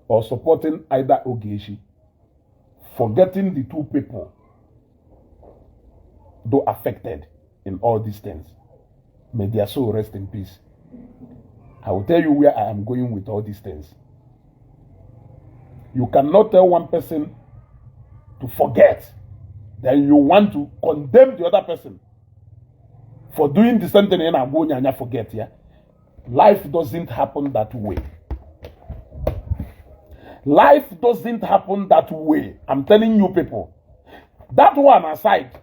or supporting either Ogechi? Forgetting the two people though affected in all these things. May their soul rest in peace. I will tell you where I am going with all these things. You cannot tell one person to forget, then you want to condemn the other person for doing the same thing and forget. Yeah? Life doesn't happen that way. Life doesn't happen that way. I'm telling you people. That one aside.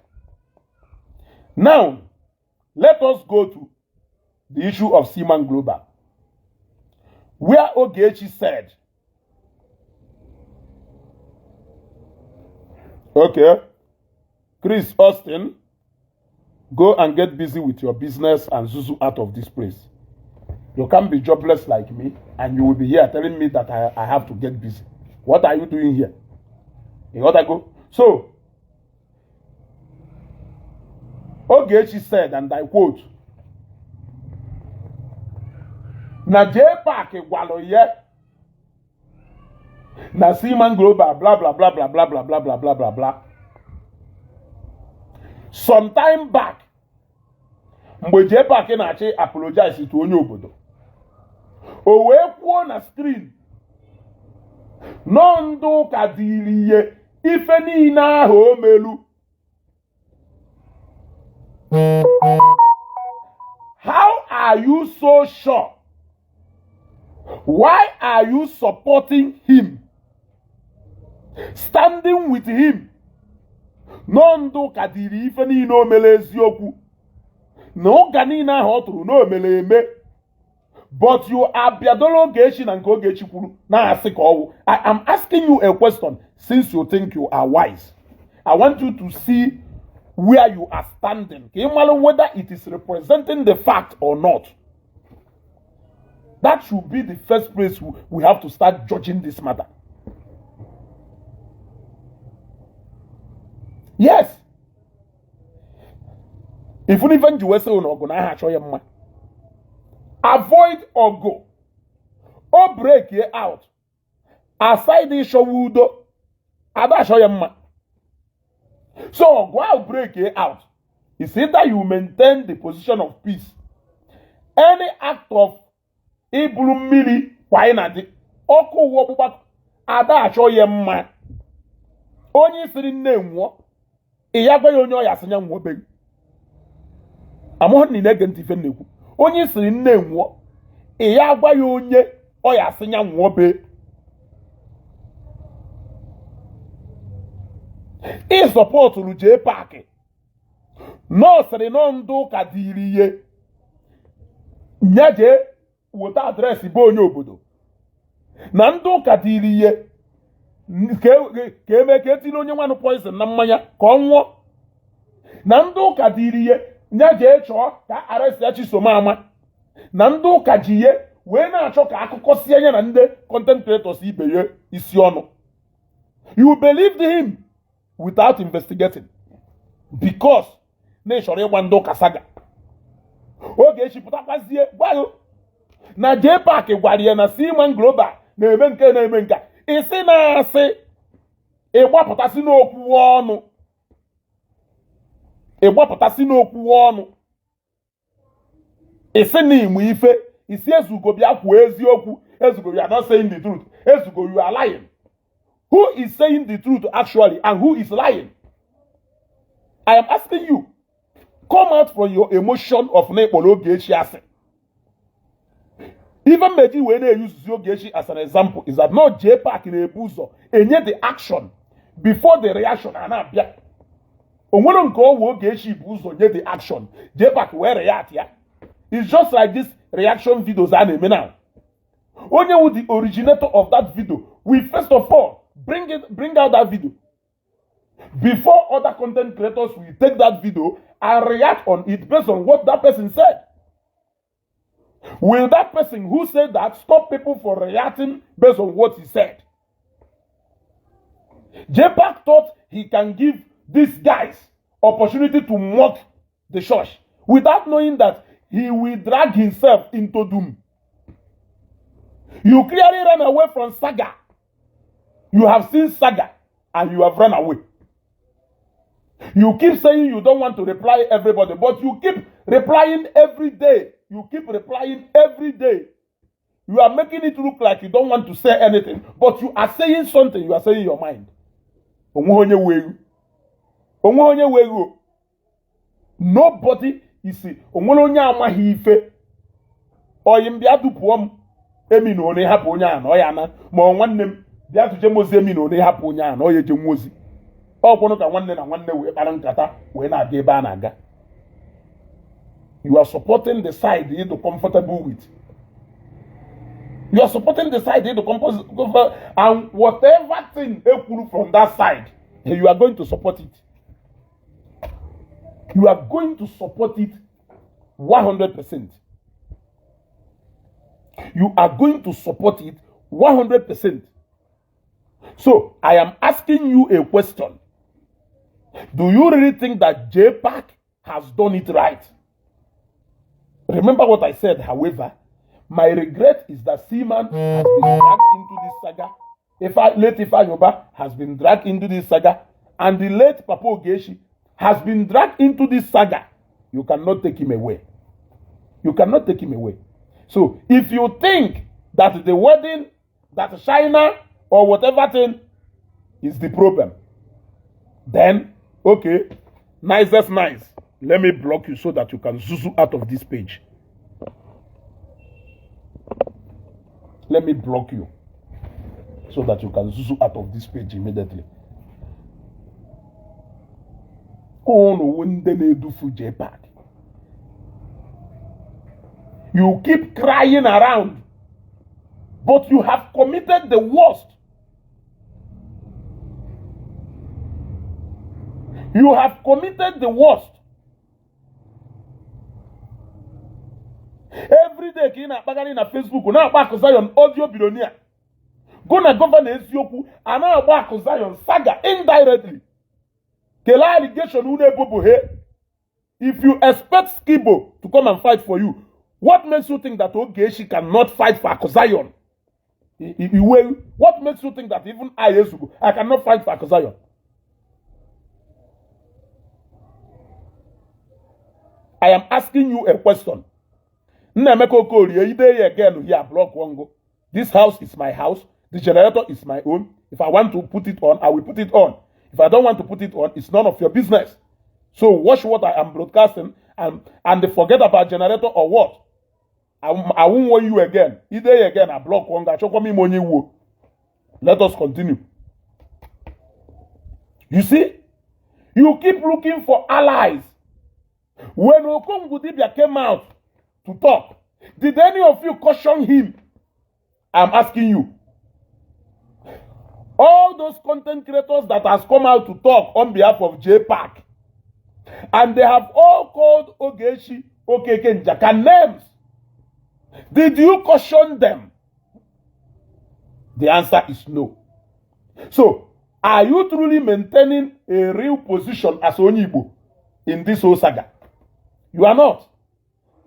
Now, let us go to the issue of Seaman Global. Where Ogechi said, okay, Chris Austin, go and get busy with your business and Zuzu out of this place. You can't be jobless like me, and you will be here telling me that I have to get busy. What are you doing here? You got to go. So, Ogechi said, and I quote, na Jpac gwalo ye, na Seaman Global, blah, blah, blah, blah, blah, blah, blah, blah, blah, blah, blah. Some time back, mgbe Jpac na-achị apologize to onye obodo o wee kwuo na screen nọ ndị ụka dịrị ihe ife niile ahụ o melu. How are you so sure? Why are you supporting him? Standing with him? Nọ ndị ụka dịrị ife niile o mere eziokwu na ụka niile ahụ ọ tụrụ na o mere eme. But you are biadolo Ogechi na nke Ogechi kwuru na-asị ka ọwụ. I am asking you a question since you think you are wise. I want you to see where you are standing. Ka ị mara whether it is representing the fact or not. That should be the first place we have to start judging this matter. Yes. If you even do say ogo na ha achọ ya mma. Avoid ogo. Or break ye out. Aside the showudo. Ada show ya mma. So ogo will break ye out. It's either you maintain the position of peace. Any act of iburu mmiri kwa inadi. Oko uwo bubak. Ada show ya mma. Onye siri nne nwo. Iyagwa onye oya sinya nwo be. Amohon ni nege ntife nnekwu. Onye siri nne nwo. Iyagwa onye oya sinya nwo be. I support ru Jpac. No siri no ndu ka diri ye. Nyaje wota address bo onye obodo. Na ndu ka diri ye. Ka eme ka etili onye nwanu poison na mmanya ka ọ nwụọ. Na ndị ụka dịrị ihe nya ga-echọ ka arrest ya Chisomama. Na ndị ụka ji ihe wee na-achọ ka akụkọ si anya na ndị content creators ibe ya isi ọnụ. You believed him without investigating because na ịchọrọ ịgba ndị ụka saga. Ogechi pụtakwazie gwayo na Jpac gwara ya na Seaman Global na-eme nke na-eme nke isi na-asị ịgbapụtasị n'okwu ọnụ. Ịgbapụtasị n'okwu ọnụ. Isi na ịmụ ife. Isi ezugo bịa kwuo eziokwu. Ezugo you are not saying the truth. Ezugo you are lying. Who is saying the truth actually and who is lying? I am asking you. Come out from your emotion of Nekpolo Ogechi asị. Even Meji when they use Ogechi as an example is that no Jpac in a buzo and yet the action before the reaction and abia. Onwere nke owo Ogechi buzo yet the action. Jpac where react ya. It's just like this reaction videos are eme now. Onye with the originator of that video, we first of all bring out that video. Before other content creators will take that video and react on it based on what that person said. Will that person who said that stop people from reacting based on what he said? Jpac thought he can give these guys opportunity to mock the church without knowing that he will drag himself into doom. You clearly ran away from saga. You have seen saga and you have run away. You keep saying you don't want to reply everybody, but you keep replying every day. You keep replying every day. You are making it look like you don't want to say anything, but you are saying something. You are saying your mind. Nobody is see. Emi no ne hapo nya na oya na ma nwanne m bia tuje mozi emi no ne hapo nya na oye je mozi o kwonu ka nwanne na nwanne we kpara nkata we na aga ebe a na-aga. You are supporting the side you are comfortable with. You are supporting the side you are comfortable, and whatever thing ekwuru from that side, you are going to support it. You are going to support it 100%. You are going to support it 100%. So, I am asking you a question. Do you really think that Jpac has done it right? Remember what I said, however, my regret is that Seaman has been dragged into this saga. Late Ifayoba has been dragged into this saga. And the late Papa Ogechi has been dragged into this saga. You cannot take him away. You cannot take him away. So if you think that the wedding, that China or whatever thing is the problem, then okay, nice, that's nice. Let me block you so that you can zuzu out of this page. Let me block you so that you can zuzu out of this page immediately. Oh no, when they do for Jpac. You keep crying around, but you have committed the worst. You have committed the worst. Every day, kina bagani na Facebook, na back Zion audio billionaire. Go na governor Ezioku, and na back Zion saga indirectly. Kela allegation une bobo he. If you expect Skibo to come and fight for you, what makes you think that Ogechi cannot fight for Zion? What makes you think that even I cannot fight for Zion? I am asking you a question. This house is my house. The generator is my own. If I want to put it on, I will put it on. If I don't want to put it on, it's none of your business. So watch what I am broadcasting and forget about generator or what. I won't want you again. Either again, I block one guy. Let us continue. You see, you keep looking for allies. When Okongudibia came out to talk, did any of you caution him? I'm asking you. All those content creators that has come out to talk on behalf of Jpac, and they have all called Ogechi Okeke Njaka names. Did you caution them? The answer is no. So, are you truly maintaining a real position as Igbo in this whole saga? You are not.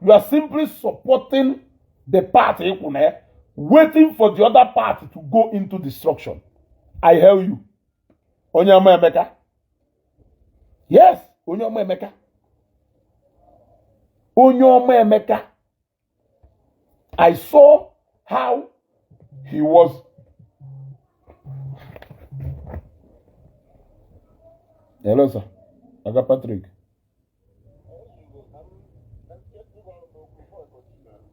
You are simply supporting the party, waiting for the other party to go into destruction. I hail you. Onyama Emeka. Yes, Onyama Emeka. Onyama Emeka. I saw how he was. Hello, sir. I got Patrick.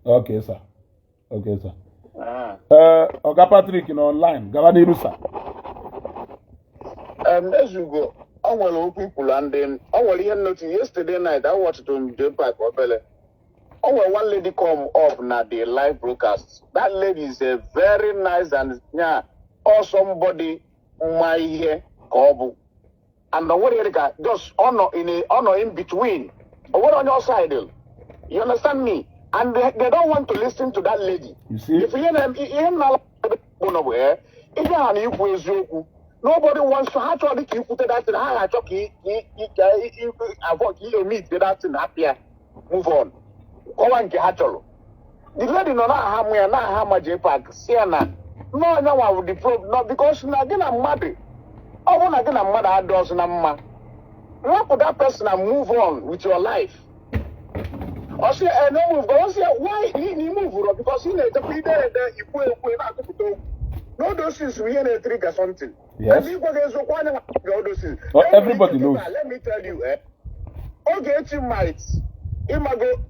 Okay, sir. Okay, sir. Oga Patrick in online. Gavaniru, sir. As you go, I want people and then I will hear nothing. Yesterday night I watched on Jpac or Bele. Oh, one lady come up now the live broadcast. That lady is a very nice and yeah, or somebody my here Kobu. And the word just honor in between. Or what on your side? You understand me? And they don't want to listen to that lady. You see? If you nobody wants to actually keep put that in how I talk meet that in happier. Move on. The lady no na ham na ham Jpac Siena. No, no, with the problem. No, because na gonna mad. I wanna get a mother outdoors na ma. What could that person move on with your life? Or say no move, but say why he move because he need to be there you put no those things we in a trigger something. Yes. Well, everybody knows. Let me tell you, Ogechi might imago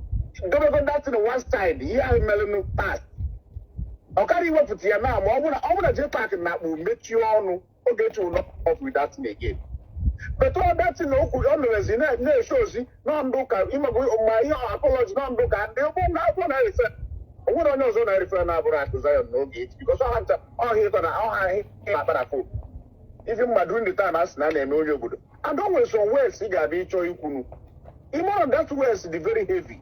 go that to the one side, here melon pass. Okay, what put here now? I wanna Jpac and that will make you all Ogechi will not off with that thing again. But all that thing always in no shows no ndoka imago my apology no ndoka and they won't have one I said. What I know, I refer now to Zion no gate because I have to all here on our phone. Even my during the time as Nana and no good. And always on where cigar be choy kunu. Even on that west the very heavy.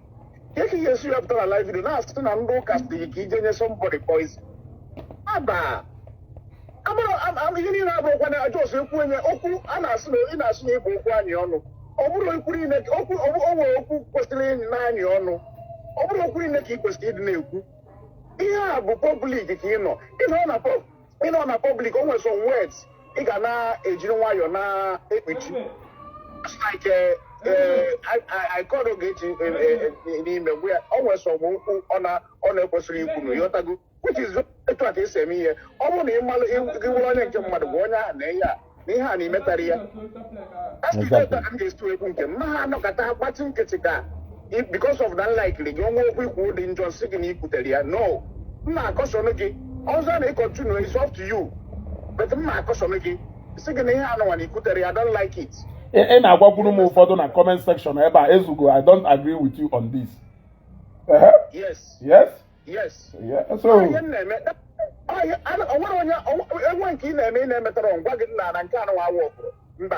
Taking yes you after a life in the last and no cast the kitchen somebody poison. Abba. I'm beginning when I just when Oku and I sleep in a sleep one yono. Over putting it over questioning 9 yono. Over putting the keep was hidden. Yeah, but public, you know. In on a public almost some words. Igana a junior you're not it's like I called Ogechi in email where always someone on a possible Yotago, which is what he said me here. Only in Malayan Madagonia, Neha, Metaria. Because of that, likely, you know, we would enjoy singing Ikuteria. No, Makosonogi, also they continue, it's up to you. But Makosonogi, singing Ikuteria, I don't like it. And I want to move further in the comment section. I don't agree with you on this. Yes. Yes? Yes. Yeah. So.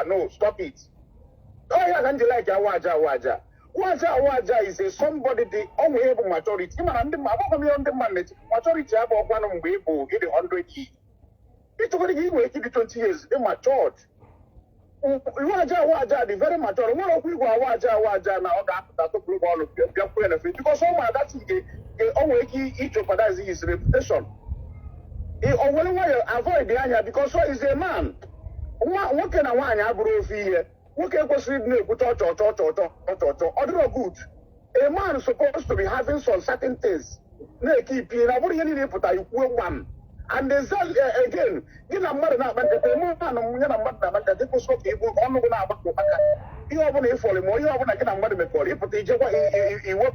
No, stop it. Oh, yeah, and you like Awaja. Waja is a somebody the only able majority. Man, the majority have one of people get 100 years. It's already 20 years, they matured. Waja, the very mature. One of people are Waja now that to prove all of your benefit because someone that's they always each jeopardize his reputation. He always avoid the area because so is a man. What can I want to have here? What can go sleep near good? Other good. A man is supposed to be having some certain things. They keep in a very any put you one. And then again, you know, mother, not the man, that they put so people on the back. You have a for him, or you have a mother for you, but he work.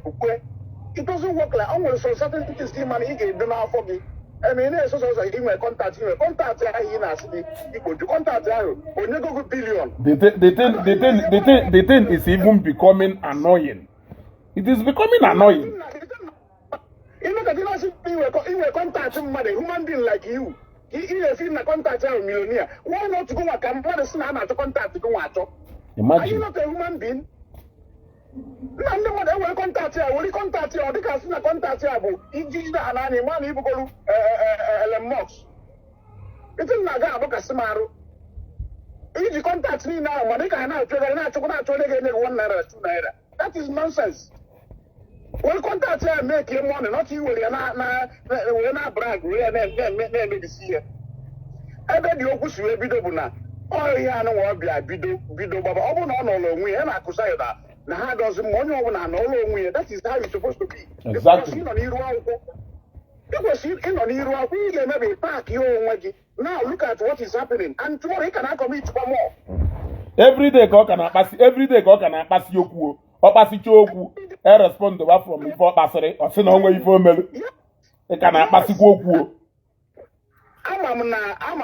It doesn't work like almost so certain things, money he gave them out for me. I mean, it's also like contact you, contact you could contact you when you go billion. The thing is even becoming annoying. It is becoming annoying. You know that you were contacting money, human being like you. You feel contact a millionaire. Why not go a company to contact to go at? Are you not a human being? No, no, they will contact you. Will contact you? They can contact you. If an animal, you go Mox. It's not a customer. If you contact me now, but they cannot trade one naira, 2 naira. That is nonsense. Well, contact you and make your money, not you. We're not brag. We're not see it. I bet you push you a bit of oh, yeah, no, I'll be a bido, but I won't know we and I could say that. Now, does money over and all way? That is how it's supposed to be. Exactly. Because you on Iraq, we maybe pack your way. Now look at what is happening. And tomorrow he cannot commit for more. Every day, God can pass you. Or pass it to I respond to what from before Passere or send away for me. They cannot pass you. I'm not governor. I'm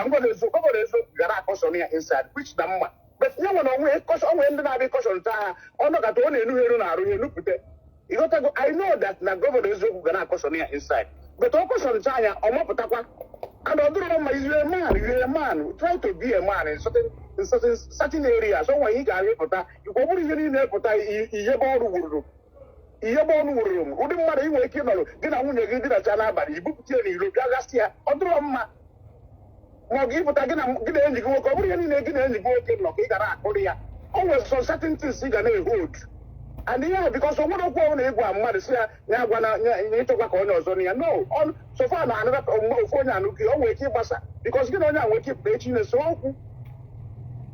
going to go to inside, which number. But no one always cause when the caution on the only new I know that the governor is going to caution inside. But of course on China, and you're a man, try to be a man in certain areas. So when he got report, you probably really report room. Wouldn't matter you wake him out. Then I won't get a China, but you booked you last year. Well, give it again. I'm getting the work over any negative work. Always so certain things you can hold. And yeah, because of what I'm going to mother say, now when I talk on your zone, no, on so far another phone and always keep us because you know now we keep preaching so.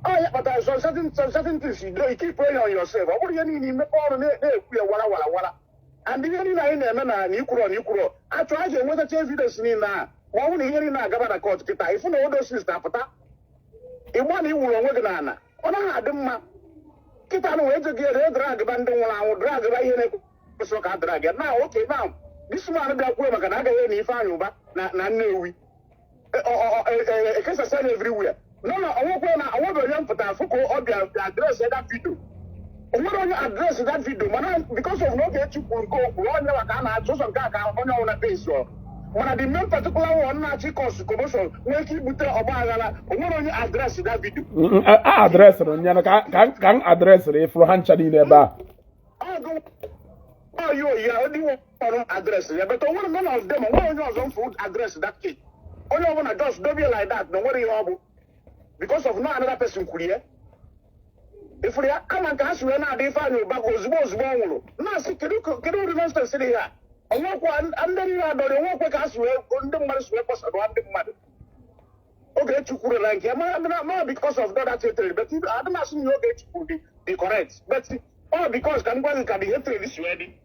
Oh, yeah, but there's certain things you do, you keep praying on yourself. What do you need in the corner? Wala. And the very nine you I try to what a change in now. One hearing na governor court kita if no those things na pata e one you will work na ona ademma kita no we to get drag bandung la drag right here so ka drag now okay now this man da ko maka na ga ni fa yuba na newi kesa sell everywhere no owo ko na owo be yan pata fuko obia address that video owo no address that video man because of no get you go one na ka na so ka onye ona face so when the main particular one na cause commotion we keep with obagala onye address that video address no nya kan address re fro hancha ni neba you only one address but none of them one on food address that kid only one just don't be like that no worry you because of no another person could if we come and cash we na dey find you back ozbo na see kedu remember say here and then you are the work with us, we under money, we pass around the money. Ogechi kwuru like not because of that hatred, but I don't assume Ogechi will be correct. But all because can the hatred is ready.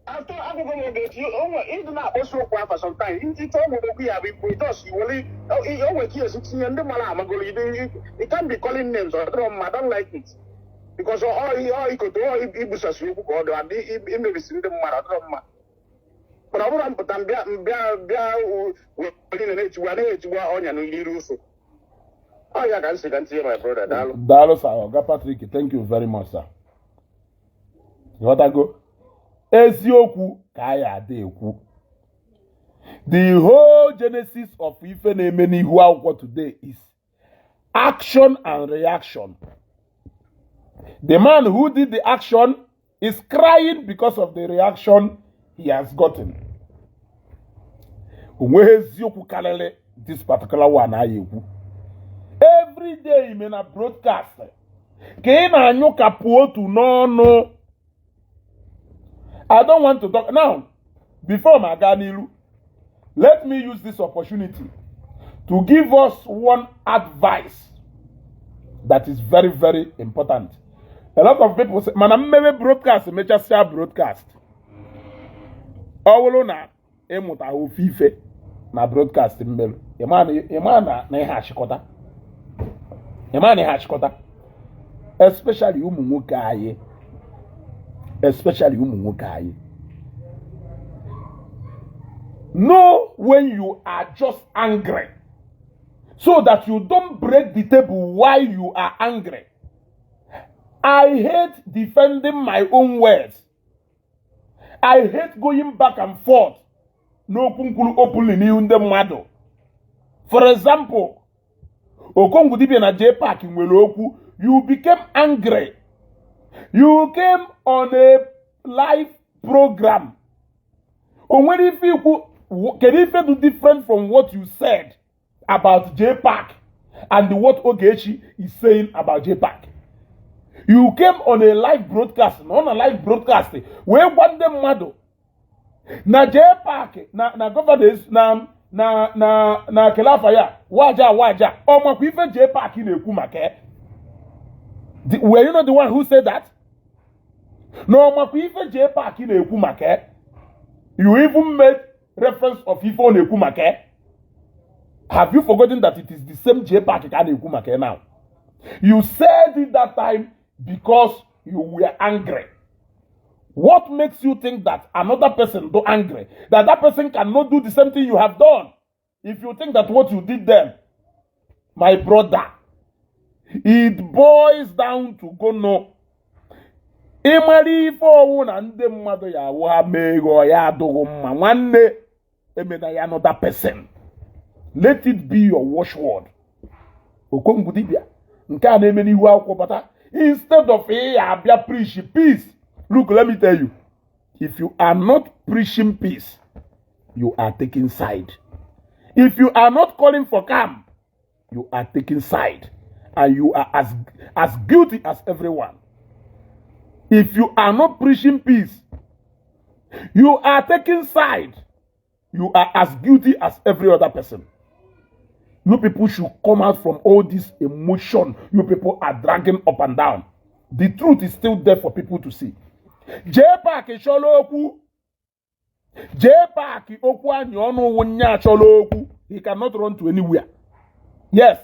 After Ogechi, even now also for some time. He told me we have with us. You only always hear 16 and the Malama. He can't be calling names or I don't like it. Because all he could do, all he was a swoop or he may be seen the Maradona. But I want to put them oh, yeah, can see my brother. Dalo, sir. Oga Patrick, thank you very much, sir. You want to go? Ezioku kaya adekwu. The whole genesis of Ife Nemeni Huawko today is action and reaction. The man who did the action is crying because of the reaction he has gotten. This particular one every day in a broadcast. No. I don't want to talk now. Before Maganilu, let me use this opportunity to give us one advice that is very, very important. A lot of people say, "Man, maybe broadcast, maybe share broadcast." Awolona, emuta ufife na broadcast mbele. Emana na ihashikota. Emana ihashikota. Especially umu nwoke aye. Especially umu nwoke aye. Know when you are just angry, so that you don't break the table while you are angry. I hate defending my own words. I hate going back and forth. No kunkulu openly ni unde mwado. For example, Okongudibi na Jpac in Weloku, you became angry. You came on a live program. Or when if you can even do different from what you said about Jpac and what Ogechi is saying about Jpac. You came on a live broadcast, not on a live broadcast. We want them mad. Na Jpac, na governors, na Kelafaya, waja. Oh, my people, Jpac in a kumake. Were you not the one who said that? No, my people, Jpac in a kumake. You even made reference of Ifo in a kumake. Have you forgotten that it is the same Jpac in a kumake now? You said it that time because you were angry. What makes you think that another person do angry? That person cannot do the same thing you have done? If you think that what you did then, my brother, it boils down to go no. Imari for one and the mother ya wa mego ya do one day, another person. Let it be your watchword. Okongudibia. Instead of preaching peace, look, let me tell you, if you are not preaching peace, you are taking side. If you are not calling for calm, you are taking side, and you are as guilty as everyone. If you are not preaching peace, you are taking side, you are as guilty as every other person. You people should come out from all this emotion you people are dragging up and down. The truth is still there for people to see. Jpac Choloku. Jpac Okwa Nyono Wunya Choloku. He cannot run to anywhere. Yes.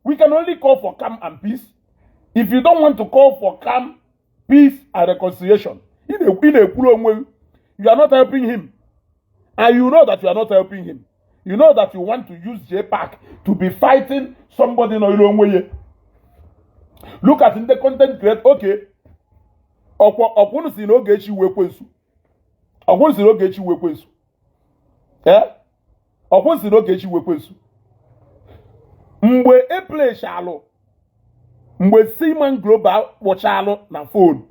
We can only call for calm and peace. If you don't want to call for calm, peace, and reconciliation, you are not helping him. And you know that you are not helping him. You know that you want to use Jpac to be fighting somebody in your own way. Look at in the content create, okay. Okwunu si no Ogechi wekwensu. Okwunu si no Ogechi wekwensu. Eh? Okwunu si no Ogechi wekwensu. Mgbe play shalo. Mgbe Seaman Global watchalo na phone.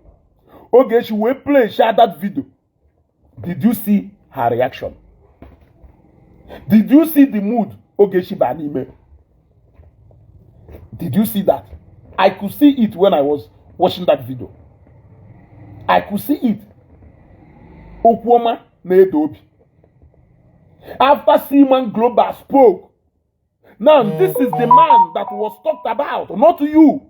Ogechi we play share that video. Did you see her reaction? Did you see the mood Ogechi Banime? Did you see that? I could see it when I was watching that video. I could see it. Okwoma Nedobi. After Seaman Global spoke, Now, this is the man that was talked about, not you.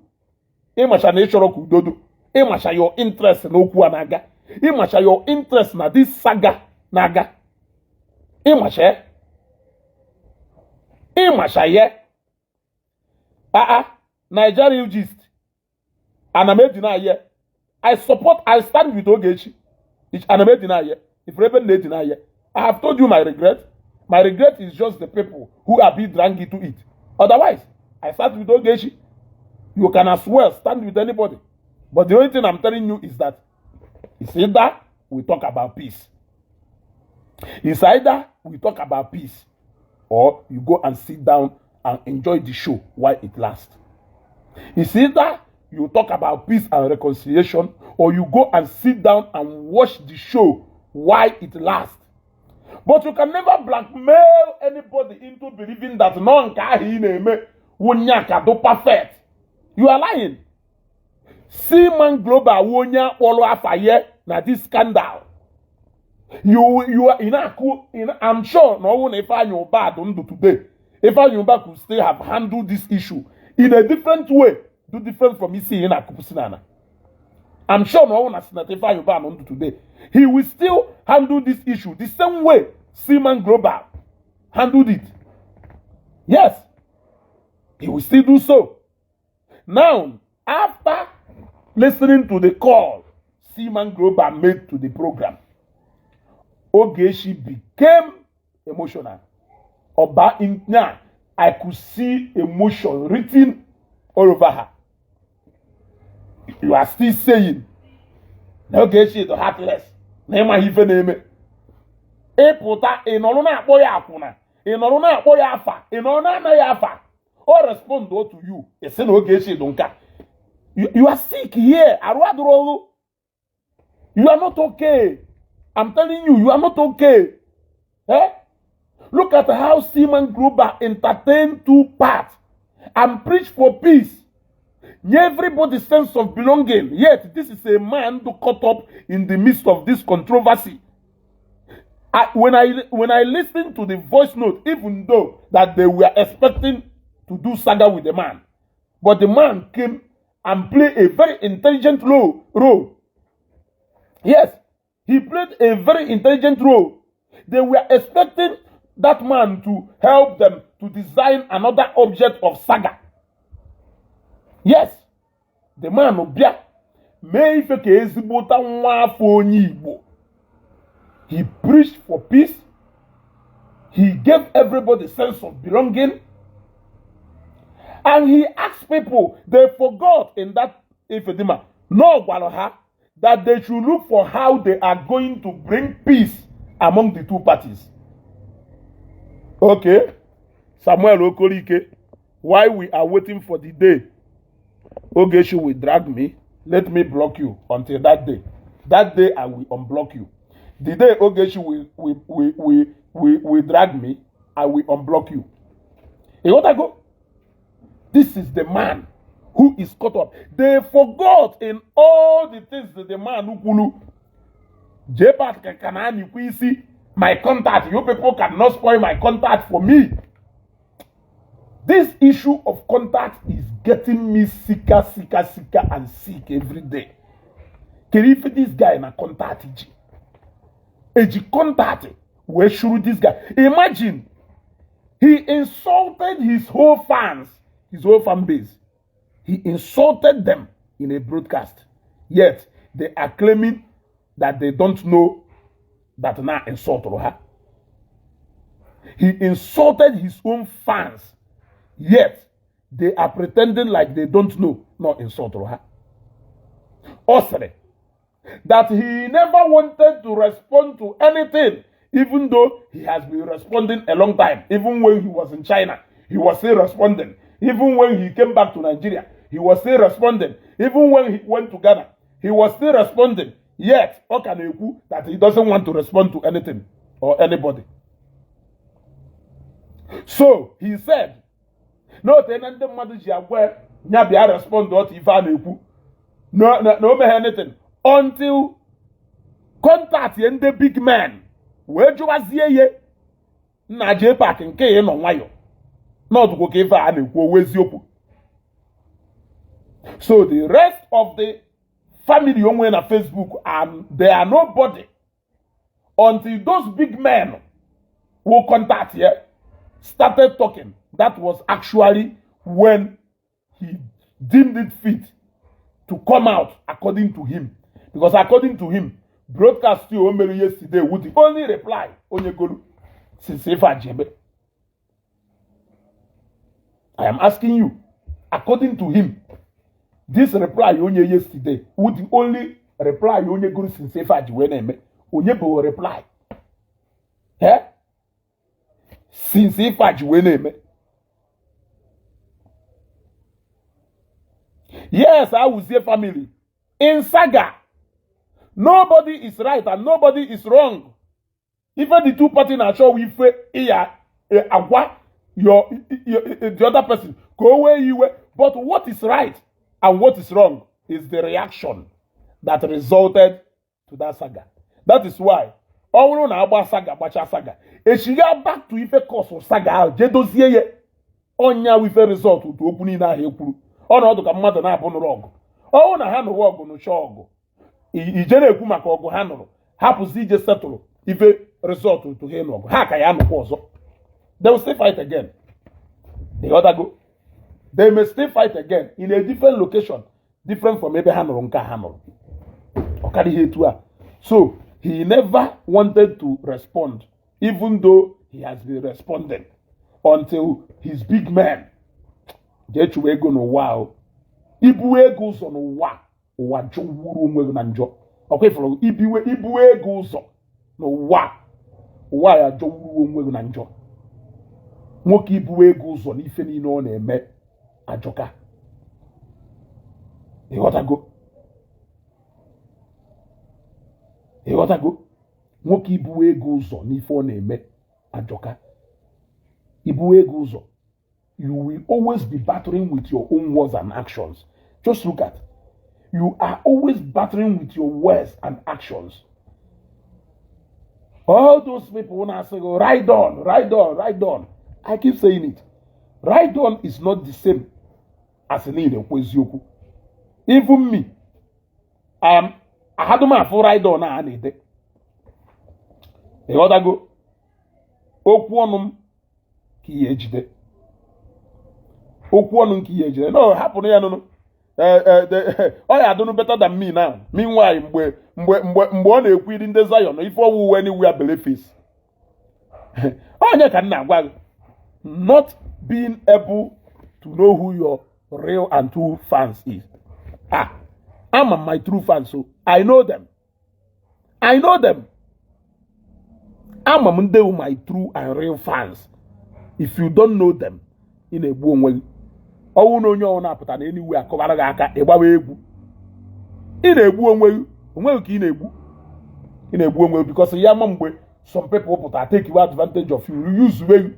Imasha na ịchọrọ ka udodo. Imasha your interest n'okwu a na-aga. Imasha your interest na this saga na-aga. Imasha. Imasha ye. Nigeria gist. And I'm deny ye. I stand with Ogechi. And I'm deny ye. If Rebel they deny ye. I have told you my regret. My regret is just the people who are being dragged into it. Otherwise, I stand with Ogechi. You can as well stand with anybody. But the only thing I'm telling you is that it's either we talk about peace. It's either we talk about peace or you go and sit down and enjoy the show while it lasts. It's either you talk about peace and reconciliation or you go and sit down and watch the show while it lasts. But you can never blackmail anybody into believing that no wunyaka do perfect. You are lying. Seaman Global wonya follow afaye na this scandal. You are I'm sure no one if I knew bad today. If I knew bad could still have handled this issue in a different way, do different from me seeing a kupusinana. I'm sure no one has not if I knew bad today. He will still handle this issue the same way Seaman Global handled it. Yes, he will still do so. Now, after listening to the call Seaman Global made to the program, Ogechi became emotional. I could see emotion written all over her. You are still saying, Ogechi is heartless. Name even Eputa inoluna boya akuna. Inoluna boya afa. Inoluna na yafa. Or respond to you. Esen Ogechi donka. You are sick here. You are not okay. I'm telling you, you are not okay. Eh? Look at how Seaman Global entertained two parts and preach for peace. Everybody's sense of belonging. Yet, this is a man to caught up in the midst of this controversy. When I listened to the voice note, even though that they were expecting to do saga with the man, but the man came and played a very intelligent role. Yes, he played a very intelligent role. They were expecting that man to help them to design another object of saga. Yes, the man obia may feke ezibota nwa afọ onye Igbo. He preached for peace. He gave everybody a sense of belonging. And he asked people, they forgot in that Ifedima, no Gwaloha, that they should look for how they are going to bring peace among the two parties. Okay, Samuel Okorike, while we are waiting for the day Ogechi will drag me, let me block you until that day. That day I will unblock you. The day Ogechi will drag me, I will unblock you. You want to go? This is the man who is caught up. They forgot in all the things that the man who Jpac Kanani Kwisi, my contact. You people cannot spoil my contact for me. This issue of contact is getting me sicker and sick every day. Can you fit this guy in a contact? Contact. Where should this guy? Imagine he insulted his whole fans, his whole fan base. He insulted them in a broadcast. Yet they are claiming that they don't know that now insult her. He insulted his own fans. Yet they are pretending like they don't know not insult her. Also, that he never wanted to respond to anything, even though he has been responding a long time. Even when he was in China, he was still responding. Even when he came back to Nigeria, he was still responding. Even when he went to Ghana, he was still responding. Yet, Okaneku, that he doesn't want to respond to anything or anybody. So, he said, no, tenante Madujiagwe, Nyabia respond to what Ivaneku. No, anything. Until contact the big man. Where you was here? Na Jpac nke no wayo. Not Kokefa and Wezioko. So the rest of the family on Facebook, and they are nobody until those big men who contact here started talking. That was actually when he deemed it fit to come out, according to him. Because according to him, broadcast to Omeru yesterday would the only reply Onyegolu since Ifa Jebe. I am asking you, according to him, this reply onye yesterday would the only reply Onyegolu since Ifa Jebe. Onyebo reply. Eh? Since Ifa Jebe. Yes, I will say family. In saga, nobody is right and nobody is wrong. Even the two parties are sure we the other person go away you way. But what is right and what is wrong is the reaction that resulted to that saga. That is why all na agba saga bacha saga. E she get back to ife course of saga. Je dozie ye onya with a result to opening na ekuru. Ono do ka mmadụ na-abụ nụrụ ọgụ. Ọ na ha nụrụ ọgụ n'ụcha ọgụ. Ijere ekwu maka ọgụ ha nụrụ. Hapụzi ije settle ife result to ha n'ọgụ. Ha ka ya nụkwa ọzọ. They will still fight again. The other go. They may still fight again in a different location, different from ebe ha nụrụ nke ha nụrụ. Ọ karị ihe etu a. So he never wanted to respond, even though he has been responding until his big man. Jechu ego n'ụwa ibu ego ụzọ n'ụwa ụwa jọwuru onwe na njọ ọkwa ifuru ibu ego ụzọ n'ụwa ụwa ya jọwuru onwe na njọ nwoke ibu ego ụzọ n'ife niile ọ na-eme ajọka ịghọtago nwoke ibu ego ụzọ n'ife ọ na-eme ajọka ibu ego ụzọ. You will always be battling with your own words and actions. Just look at. You are always battling with your words and actions. All those people when I say, ride on, ride on, ride on. I keep saying it. Ride on is not the same as an Kwezioku. Even me, I had my full ride on. I need it. The other go. Okwanum ki ejide. Okwu ọnụ nke ihe ejire no hapụrụ ya nụnụ ọ ya adụnụ better than me now. Meanwhile mgbe ọ na-ekwu iri ndị Zion ife ọwụwe anywhere beleface onye ka nna agwa not being able to know who your real and true fans is. I'm my true fans, so I know them. I'm my true and real fans. If you don't know them, in a boom way. Oh no, you're not put anywhere. Covaraka, a babu. In a boom way, in a boom way, because a young way, some people put take you advantage of you. You use way,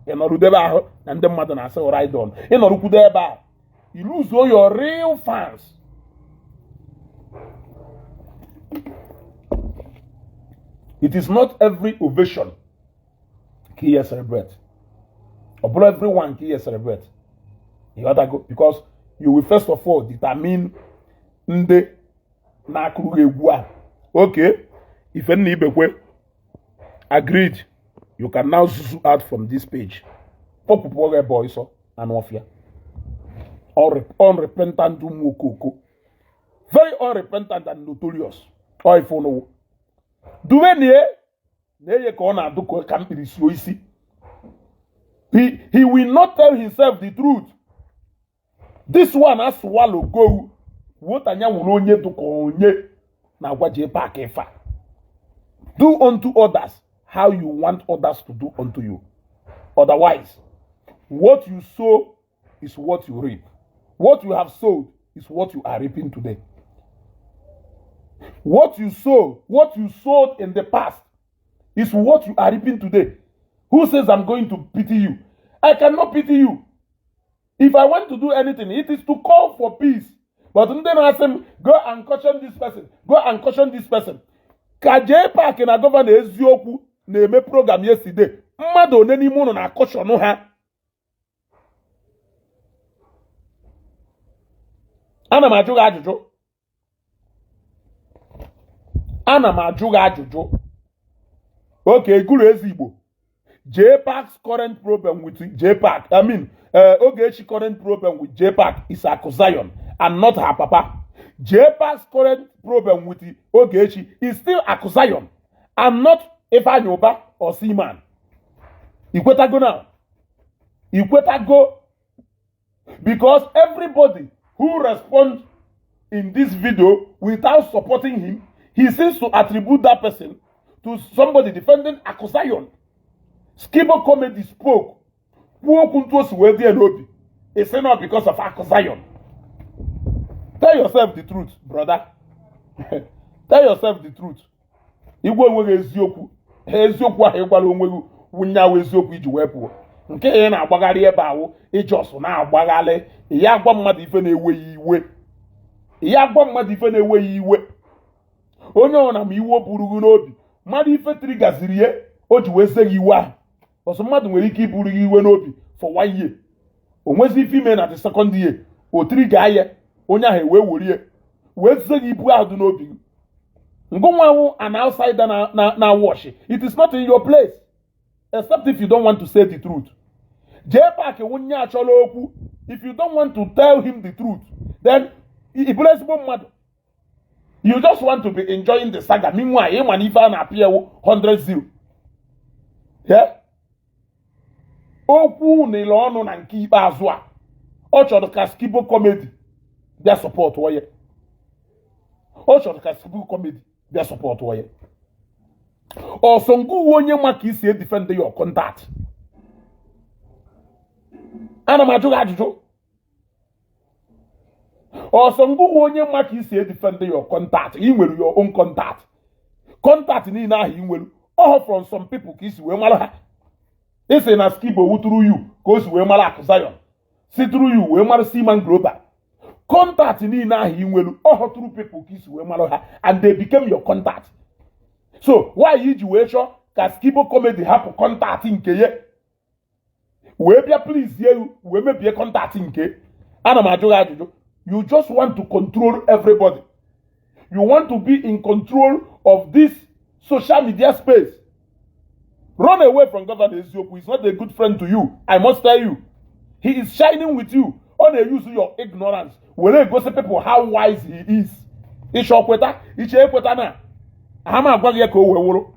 and not do and the mother I say, right on. In order to there, you lose all your real fans. It is not every ovation he celebrate. Or everyone he celebrate. You gotta go because you will first of all determine nde na akuru egwu. Okay, if any ibekwe agreed, you can now zoom out from this page. Pop boys and ofia. Unrepentant mukoko. Very unrepentant and notorious. Or if you know. Do any ne kona do ko kampiri so isi. He will not tell himself the truth. This one has swallow go. What anya wunye to konye na gwa Jpac efa. Do unto others how you want others to do unto you. Otherwise, what you sow is what you reap. What you have sowed is what you are reaping today. What you sowed in the past is what you are reaping today. Who says I'm going to pity you? I cannot pity you. If I want to do anything, it is to call for peace. But then I say, go and caution this person. Go and caution this person. Ka Jpac na governor Ezioku na-eme program yesterday. Mmadụ one n'ime unu na caution ha. Ana m ajụ gị ajụjụ. Ana m ajụ gị ajụjụ. Okay, guru ezi Igbo. Jpac's current problem with Jpac, Ogechi current problem with Jpac is Akuzion and not her papa. Jpac's current problem with Ogechi is still Akuzion and not Ifanyoba or Seaman. Ikwetago now. Ikwetago. Because everybody who responds in this video without supporting him, he seems to attribute that person to somebody defending Akuzion. Skibo comedy spoke. It's not because of Akuzion. Tell yourself the truth, brother. Tell yourself the truth. Igwe nwere eziokwu. Eziokwu ahụ ịgbara onwe wunyawo eziokwu iji wepụ. Nke ị na-agbagharị ebe ahụ ịjọsụ na-agbagharị ya agwa mmadụ ife na-eweghị iwe. Ya agwa mmadụ ife na-eweghị iwe. Onye ọ na m iwe buru gị n'obi. Mmadụ ife tiri gaziri ye o ji wee se gị iwe ahụ. Ọsọ mmadụ nwere ike iburu gị iwe n'obi for 1 year. O nwezi ife ime na the second year. O tiri ga ya onye ahụ wee werie wee se gị ibu ahụ dị n'obi gị. Ngụnwawu an outsider na wash. It is not in your place. Except if you don't want to say the truth. Jpac wunye achọla okwu. If you don't want to tell him the truth, then you just want to be enjoying the saga. Meanwhile, ịma na ife a na-apịa 100-0. Yeah? Okwu n'ile ọnụ na nke ikpeazụ a. Ọ chọrọ ka Skibo comedy bịa support onye. Ọ chọrọ ka Skibo comedy bịa support onye. Ọsọ ngụ onye nwa ka isi defend your contact. Ana m ajụ gị ajụjụ. Ọsọ ngụ onye nwa ka isi defend your contact. Ị nwere your own contact. Contact niile ahụ ị nwere. Ọ from some people ka isi wee mara ha. Isi na Skibo wuturu you ka o si wee mara Akuzion. Si turu you wee mara Seaman Global. Contact niile ahụ ị nwere. Ọ through people ka isi wee mara ha and they became your contact. So why iji wee chọọ ka Skibo comedy hapụ contact nke ye? Wee bịa please ye wee mebie contact nke. Ana m ajụ gị ajụjụ. You just want to control everybody. You want to be in control of this social media space. Run away from Governor Ezioku. He's not a good friend to you. I must tell you. He is shining with you. On a use your ignorance. Will go say people how wise he is. Ishokweta, Ichekweta na. Hama agwagye ko weworo.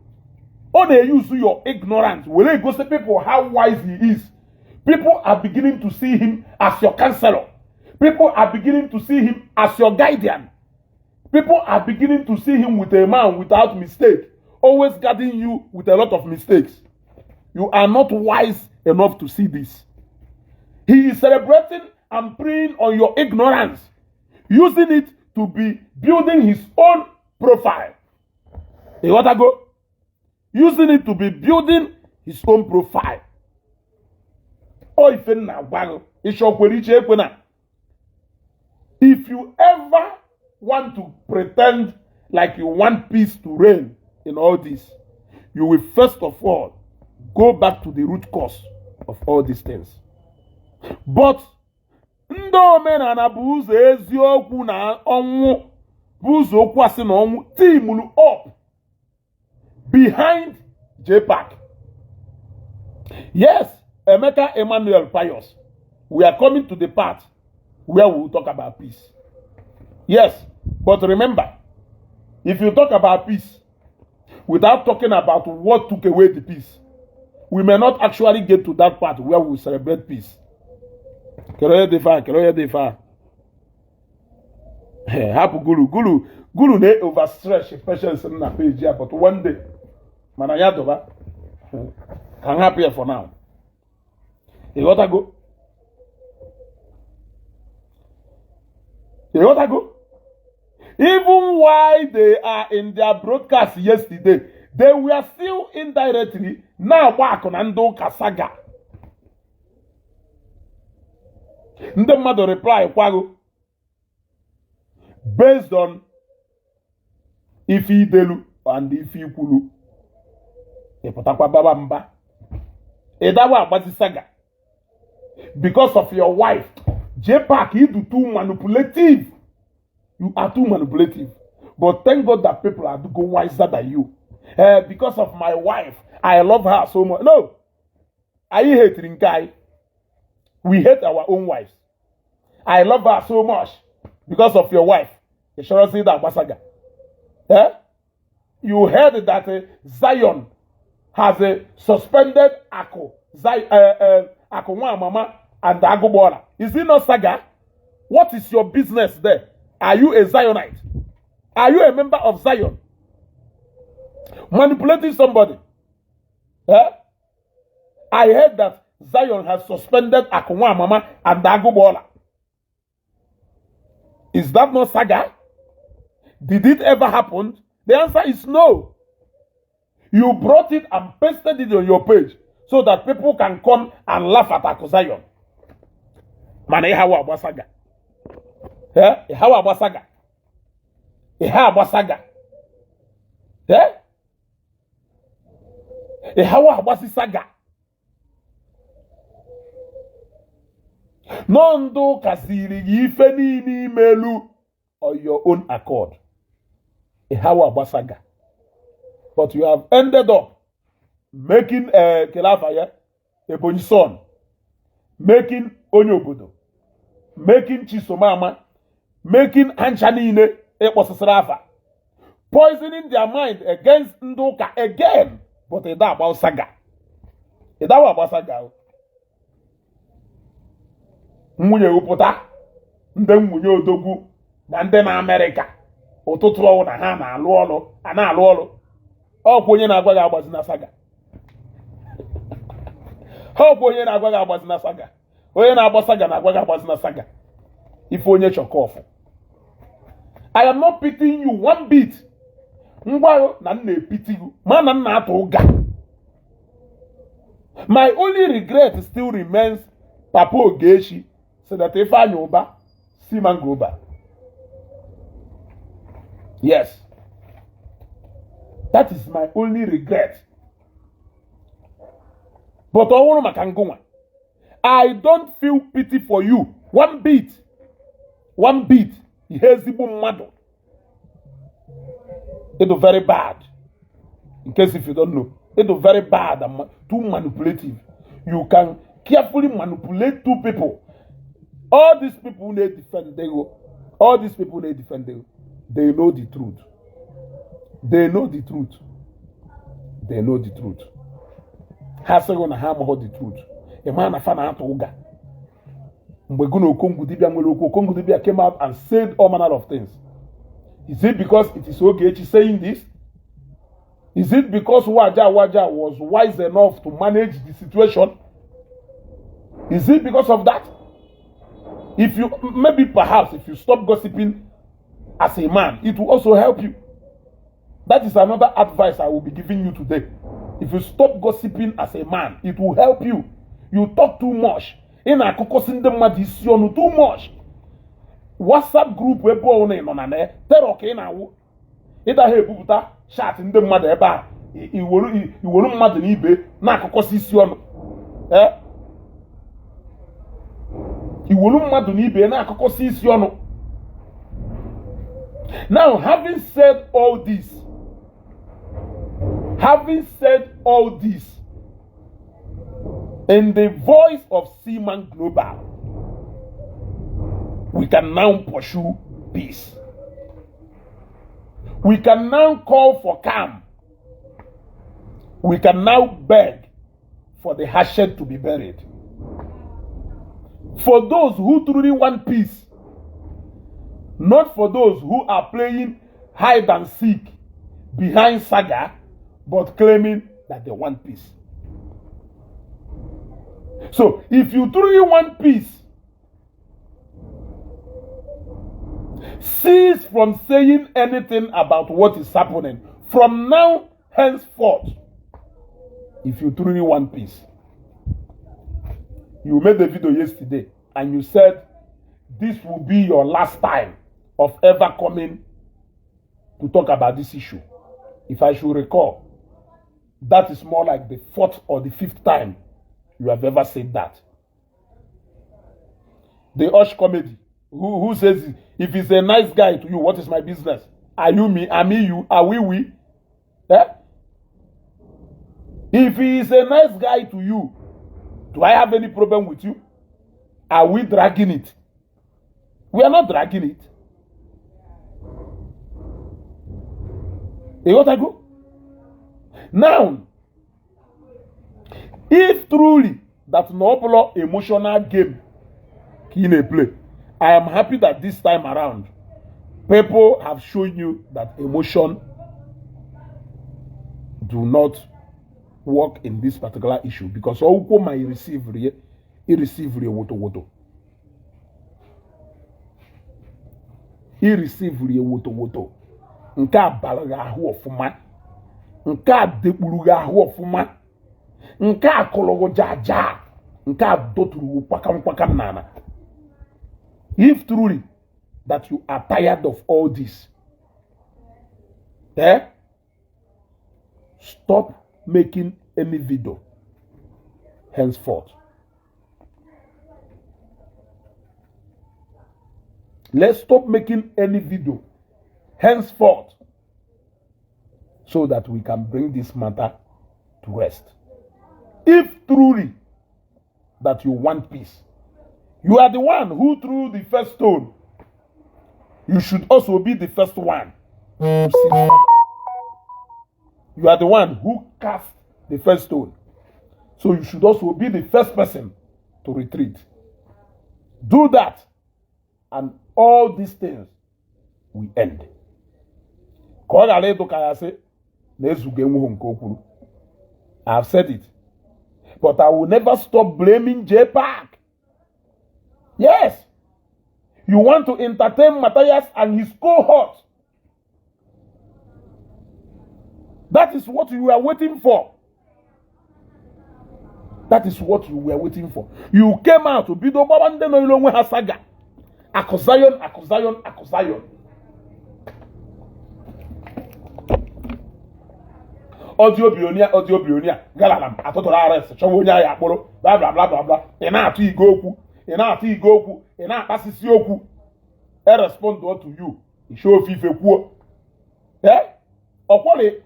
On a use your ignorance. Will go say people how wise he is. People are beginning to see him as your counselor. People are beginning to see him as your guardian. People are beginning to see him with a man without mistake. Always guarding you with a lot of mistakes. You are not wise enough to see this. He is celebrating and preying on your ignorance, using it to be building his own profile. You want to go? Using it to be building his own profile. Oh, if you ever want to pretend like you want peace to reign in all this, you will first of all go back to the root cause of all these things. But ndị omenala bụ ụzọ eziokwu na ọnwụ bụ ụzọ okwu asị na ọnwụ teamulu up behind Jpac. Yes, Emeka Emmanuel Pius, we are coming to the part where we will talk about peace. Yes, but remember, if you talk about peace without talking about what took away the peace, we may not actually get to that part where we celebrate peace. Keroye defa. Hapu guru ne overstretch patience na page here, but one day, manaya doba, can happy here for now. You gotta go. Even while they are in their broadcast yesterday, they were still indirectly now back on Ando Saga. Ndị mmadụ reply kwago based on ife idelu and ife ikwulu. Ịpụtakwa baba mba. Ịdawa agbazi saga. Because of your wife, Jpac, you do too manipulative You are too manipulative. But thank God that people are go wiser than you. Because of my wife, I love her so much. No. I hate Rinkai. We hate our own wives. I love her so much because of your wife. You should say that, Basaga. You heard that Zion has suspended Ako, Mama and Agobora. Is it not saga? What is your business there? Are you a Zionite? Are you a member of Zion? Manipulating somebody. I heard that Zion has suspended Akwa Mama and Agobora. Is that not saga? Did it ever happen? The answer is no. You brought it and pasted it on your page so that people can come and laugh at Zion. Man, how about saga? How about saga? How about saga? How about saga? Nondo kasiri ife ni melu on your own accord. How about saga? But you have ended up making a Kelafaya, a Bonison, making Onyogodo, making Chisomama, making Anchanine, a Posasrafa, poisoning their mind against Ndoka again. But it's about saga. It's about saga. Munye upota, nde munye odogwu, na nde na America. Ụtụtụ ọwụ na ha na-alụ ọlụ, a na-alụ ọlụ. Ọ bụ onye na-agwa gị agbazi na saga. Ọ bụ onye na-agwa gị agbazi na saga. Onye na-agba saga na-agwa gị agbazi na saga. Ife onye chọkọfụ. I am not pitying you one bit. Ngwayo na nna epiti you. Mana nna atụ ụga. My only regret still remains Papa Ogechi so that if I know ba, see man go back. Yes. That is my only regret. But I don't feel pity for you. One bit. One bit. It's very bad. In case if you don't know. It's very bad and too manipulative. You can carefully manipulate two people. All these people they defend they go. All these people they defend they go. They know the truth. They know the truth. They know the truth. Hasa gonna hammer the truth. A man a fan out uga. Kongu Dibia came out and said all manner of things. Is it because it is Ogechi saying this? Is it because Waja was wise enough to manage the situation? Is it because of that? If you maybe perhaps if you stop gossiping as a man, it will also help you. That is another advice I will be giving you today. If you stop gossiping as a man, it will help you. You talk too much. In a kokosindemadision too much. WhatsApp group webo on an air. Teroke na wo. Ida he bubuta chat in the mother eba. I won't mad in eBay. Na kokosision. I won't mad in eBay. Na kokosision. Now, having said all this, in the voice of Seaman Global, we can now pursue peace. We can now call for calm. We can now beg for the hatchet to be buried. For those who truly want peace, not for those who are playing hide and seek behind saga, but claiming that they want peace. So, if you truly want peace, cease from saying anything about what is happening from now henceforth. If you truly want peace, you made a video yesterday and you said this will be your last time of ever coming to talk about this issue. If I should recall, that is more like the 4th or the 5th time you have ever said that. The Osh comedy Who says it? If he's a nice guy to you, what is my business? Are you me? Are me you? Are we? Eh? If he is a nice guy to you, do I have any problem with you? Are we dragging it? We are not dragging it. You got to go? Now, if truly that no emotional game can play, I am happy that this time around, people have shown you that emotion do not work in this particular issue, because all might receive woto. He receive woto. Nke abalaga ahụ ofuma. Nke adekpuruga ahụ ofuma. Nke akologo jaja. Nke adoturu kwakam nana. If truly that you are tired of all this, stop making any video henceforth. Let's stop making any video henceforth so that we can bring this matter to rest. If truly that you want peace, you are the one who threw the first stone. You should also be the first one to see fire. You are the one who cast the first stone. So you should also be the first person to retreat. Do that, and all these things will end. I have said it. But I will never stop blaming Jpac. Yes. You want to entertain Matthias and his cohort. That is what you were waiting for. That is what you were waiting for. You came out to be the Babande no ilongwe saga. Accusation. Audio billionaire, Galalam, Atotora arrest, Chawonya Yaporo, blah blah blah. Ina igoku, ina pasisi oku. I respond to you. He show fife kuo. Eh? Opole,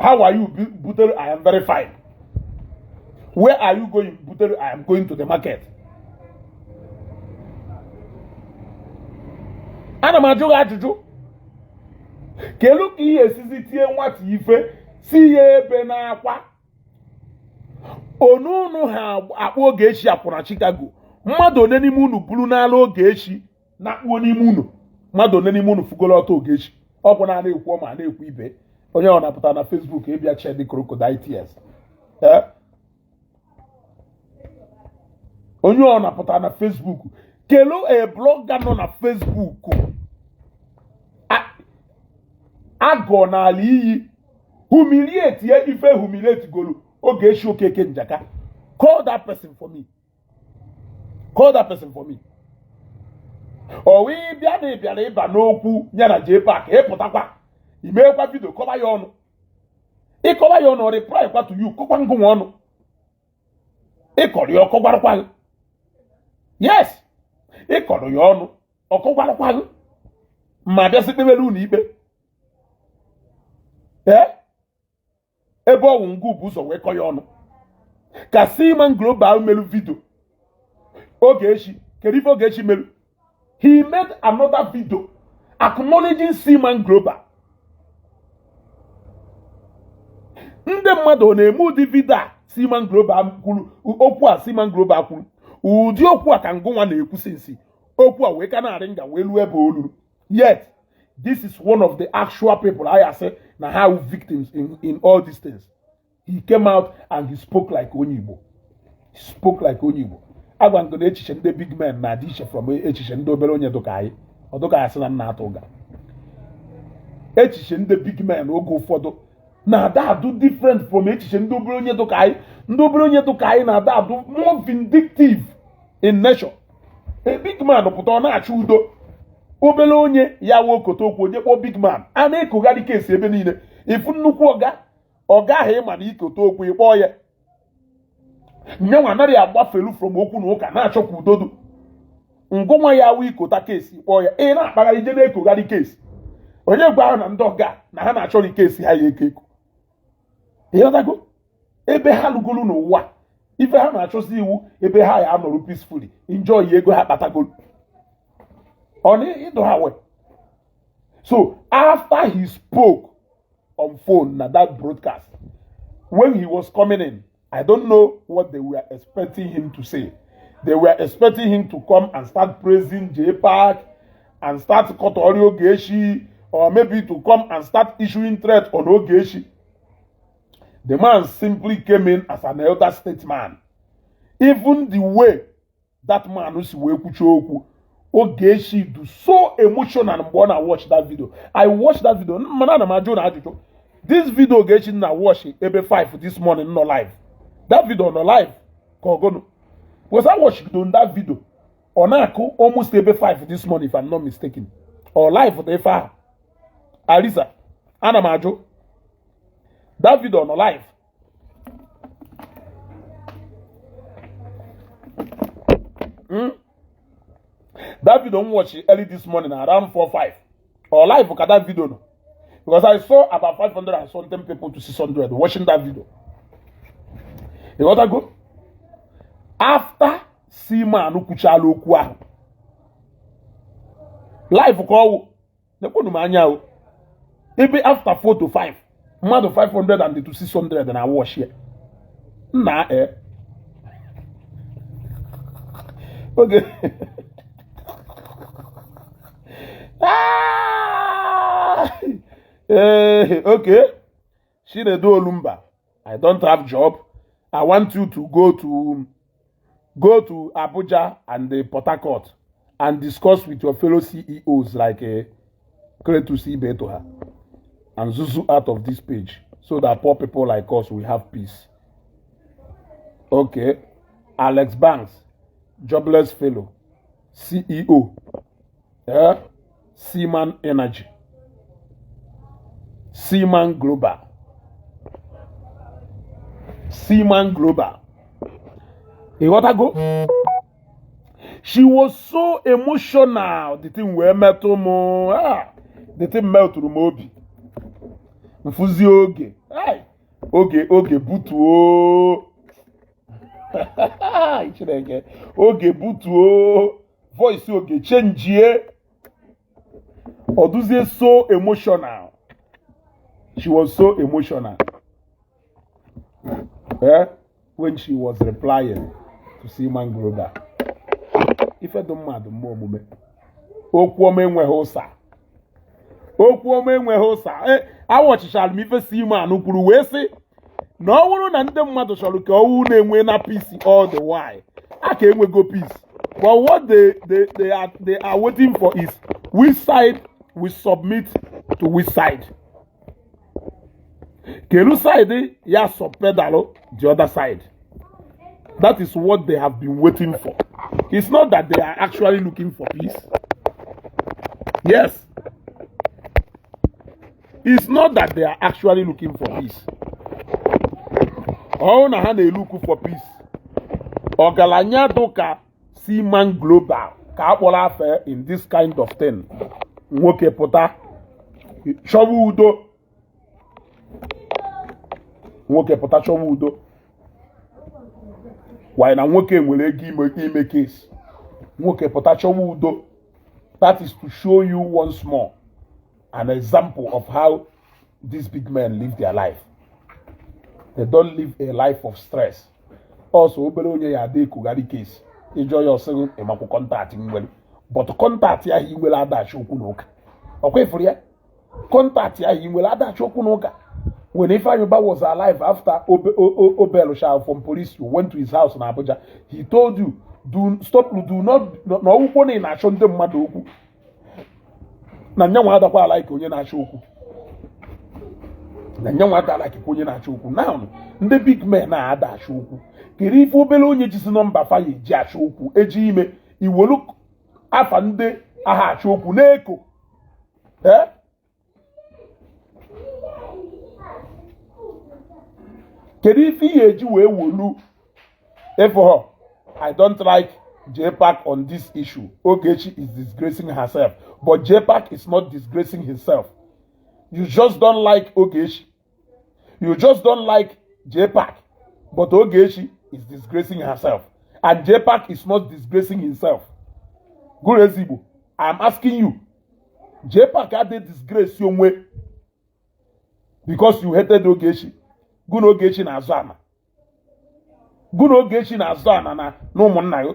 how are you, Butel? I am very fine. Where are you going, Butel? I am going to the market. Ana majoga ajuju. Kelu ki esisi tie nwati ife si ebe na akwa. Onunu ha akpo Ogechi akwuna Chicago. Mmado ne n'ime unu buru n'ala Ogechi na akpo n'ime unu. Mmado ne n'ime unu fugolo ọtọ Ogechi. Ọ bụ na na-ekwu ma na-ekwu ibe. Onye ọ na-apụta na Facebook ebia che the crocodile tears. Onye ọ na-apụta na Facebook. Kelu a blogger nọ na Facebook. Ago na ali humiliate ye ife humiliate golu Ogechi Okeke njaka. Call that person for me. O wi bia na iba n'okwu nya na Jpac eputakwa imekwa video cover ya ọnụ. I cover ya ọnụ reply kwa to you kokwa ngụ ọnụ. I kọrọ ya ọkọgwarụkwa. Yes. I kọrọ ya ọnụ ọkọgwarụkwa. Ma bịa sikpebelu n'ikpe. Ebe ọwụ ngụ bụ ụzọ wee kọ ya ọnụ. Ka Seaman Global melu video. Ogechi, kedu ife Ogechi melu? He made another video acknowledging Seaman Global. Ndị mmadụ na-eme ụdị video a Seaman Global kwuru, okwu a Seaman Global kwuru. Ụdị okwu a ka ngụnwa na-ekwu sinsi. Okwu a wee ka na-arị nga wee luo ebe olulu. Yet, this is one of the actual people I say now how victims in all these things. He came out and he spoke like Onyibo. I want to echiche the big men na diche from echiche ndị obere onye dokai. Odoka asị na nna atụga. Echiche ndị big men oge ụfọdụ na that do different from echiche ndị obere onye dokai. Ndị obere onye dokai na that do more vindictive in nature. A big man pụta ọ na-achụ udo. Obele onye ya wokoto okwu onye kpọ big man a na-ekogharị kesi ebe niile ifu nnukwu ọga ahụ ịma na ikoto okwu ịkpọ ya nyenwa anaghị agbafelu from okwu na ụka na-achọkwa udodo ngụnwa ya wụ ikota kesi kpọọ ya ị na-akpagharị ije na-ekogharị kesi onye gwa ahụ na ndị ọga na ha na-achọrọ kesi ha ya eko eko ịghọtago ebe ha lụgolu n'ụwa ife ha na-achọsi iwu ebe ha ya anọrụ peacefully enjoy ego ha kpatagolu ọ na ịdụ ha wee. So after he spoke on phone na that broadcast, when he was coming in, I don't know what they were expecting him to say. They were expecting him to come and start praising Jpac and start Kotori Ogechi, or maybe to come and start issuing threats on Ogechi. The man simply came in as an elder statesman. Even the way that man was Ogechi do so emotional when I watched that video. I watched that video. This video Ogechi na watch every 5 this morning no live. That video no live. Because I watched on that video on almost every 5 this morning if I'm not mistaken. Or live for the FA. Alisa. Anamajo. That video no live. That video watch it early this morning around 4-5 or live look at that video no. Because I saw about 500 and something people to 600 watching that video. You know what I go? After Sima Anukuchalo Kwa live call maybe after 4 to 5 more than 500 and to 600 and I watch here. Nah okay. Okay. She dey do Olumba. I don't have job. I want you to go to Abuja and the Port Harcourt and discuss with your fellow CEOs like Kretu Betoha and Zuzu out of this page so that poor people like us will have peace. Okay. Alex Banks, jobless fellow, CEO. Yeah. Seaman Energy, Seaman Global. You got to go? She was so emotional. The thing were metal mo. The thing melt to the mobi. Mfuzi oge. Oge butu o. Oge butu o. Voice oge change. Oduze so emotional. She was so emotional. When she was replying to Seaman Global. If I don't mad more moment. Okwome nwehosa. I watch shall me for Seaman ukuru we say. No one and them mother shall look all na na peace all the while. I can we go peace. But what they are waiting for is which side we submit to which side. Kelu side, ya subpedalo the other side. That is what they have been waiting for. It's not that they are actually looking for peace. Yes. It's not that they are actually looking for peace. Oh, na they look for peace. Ogalanya doka Seaman Global ka akpola affair in this kind of thing. Nwoke pụta chọwa udo. Nwoke pụta chọwa udo. Why na nwoke nwere ego ime case. Nwoke pụta chọwa udo. That is to show you once more an example of how these big men live their life. They don't live a life of stress. Also, obere onye ya dey kugari case. Enjoy yourself emaku contact ngwelu. But contact ya hi nwere adachi okwu n'ụka. Okay for ya? Contact ya hi nwere adachi okwu n'ụka. When Ifeanyoba was alive after Obelusha from police, you went to his house in Abuja. He told you, do not no ukwu na achọ ndị mmadụ okwu. Na nyanwa adakwa like onye na-achọ okwu. Na nyanwa adakwa like onye na-achọ okwu. Now, ndị big men na-ada achọ okwu. Kiri ife obele onye jisi nọmba fa ji achọ okwu. Eji ime iwolu afa ndị aha achọ okwu n'eko. Kiri ife ihe eji wee wolu. Therefore, I don't like Jpac on this issue. Ogechi is disgracing herself. But Jpac is not disgracing himself. You just don't like Ogechi. You just don't like Jpac. But Ogechi is disgracing herself. And Jpac is not disgracing himself. Good Igbo, I'm asking you. Jpac had to disgrace your way. Because you hated Ogechi. Good Ogechi na Azana. Good Ogechi na Azana na no money.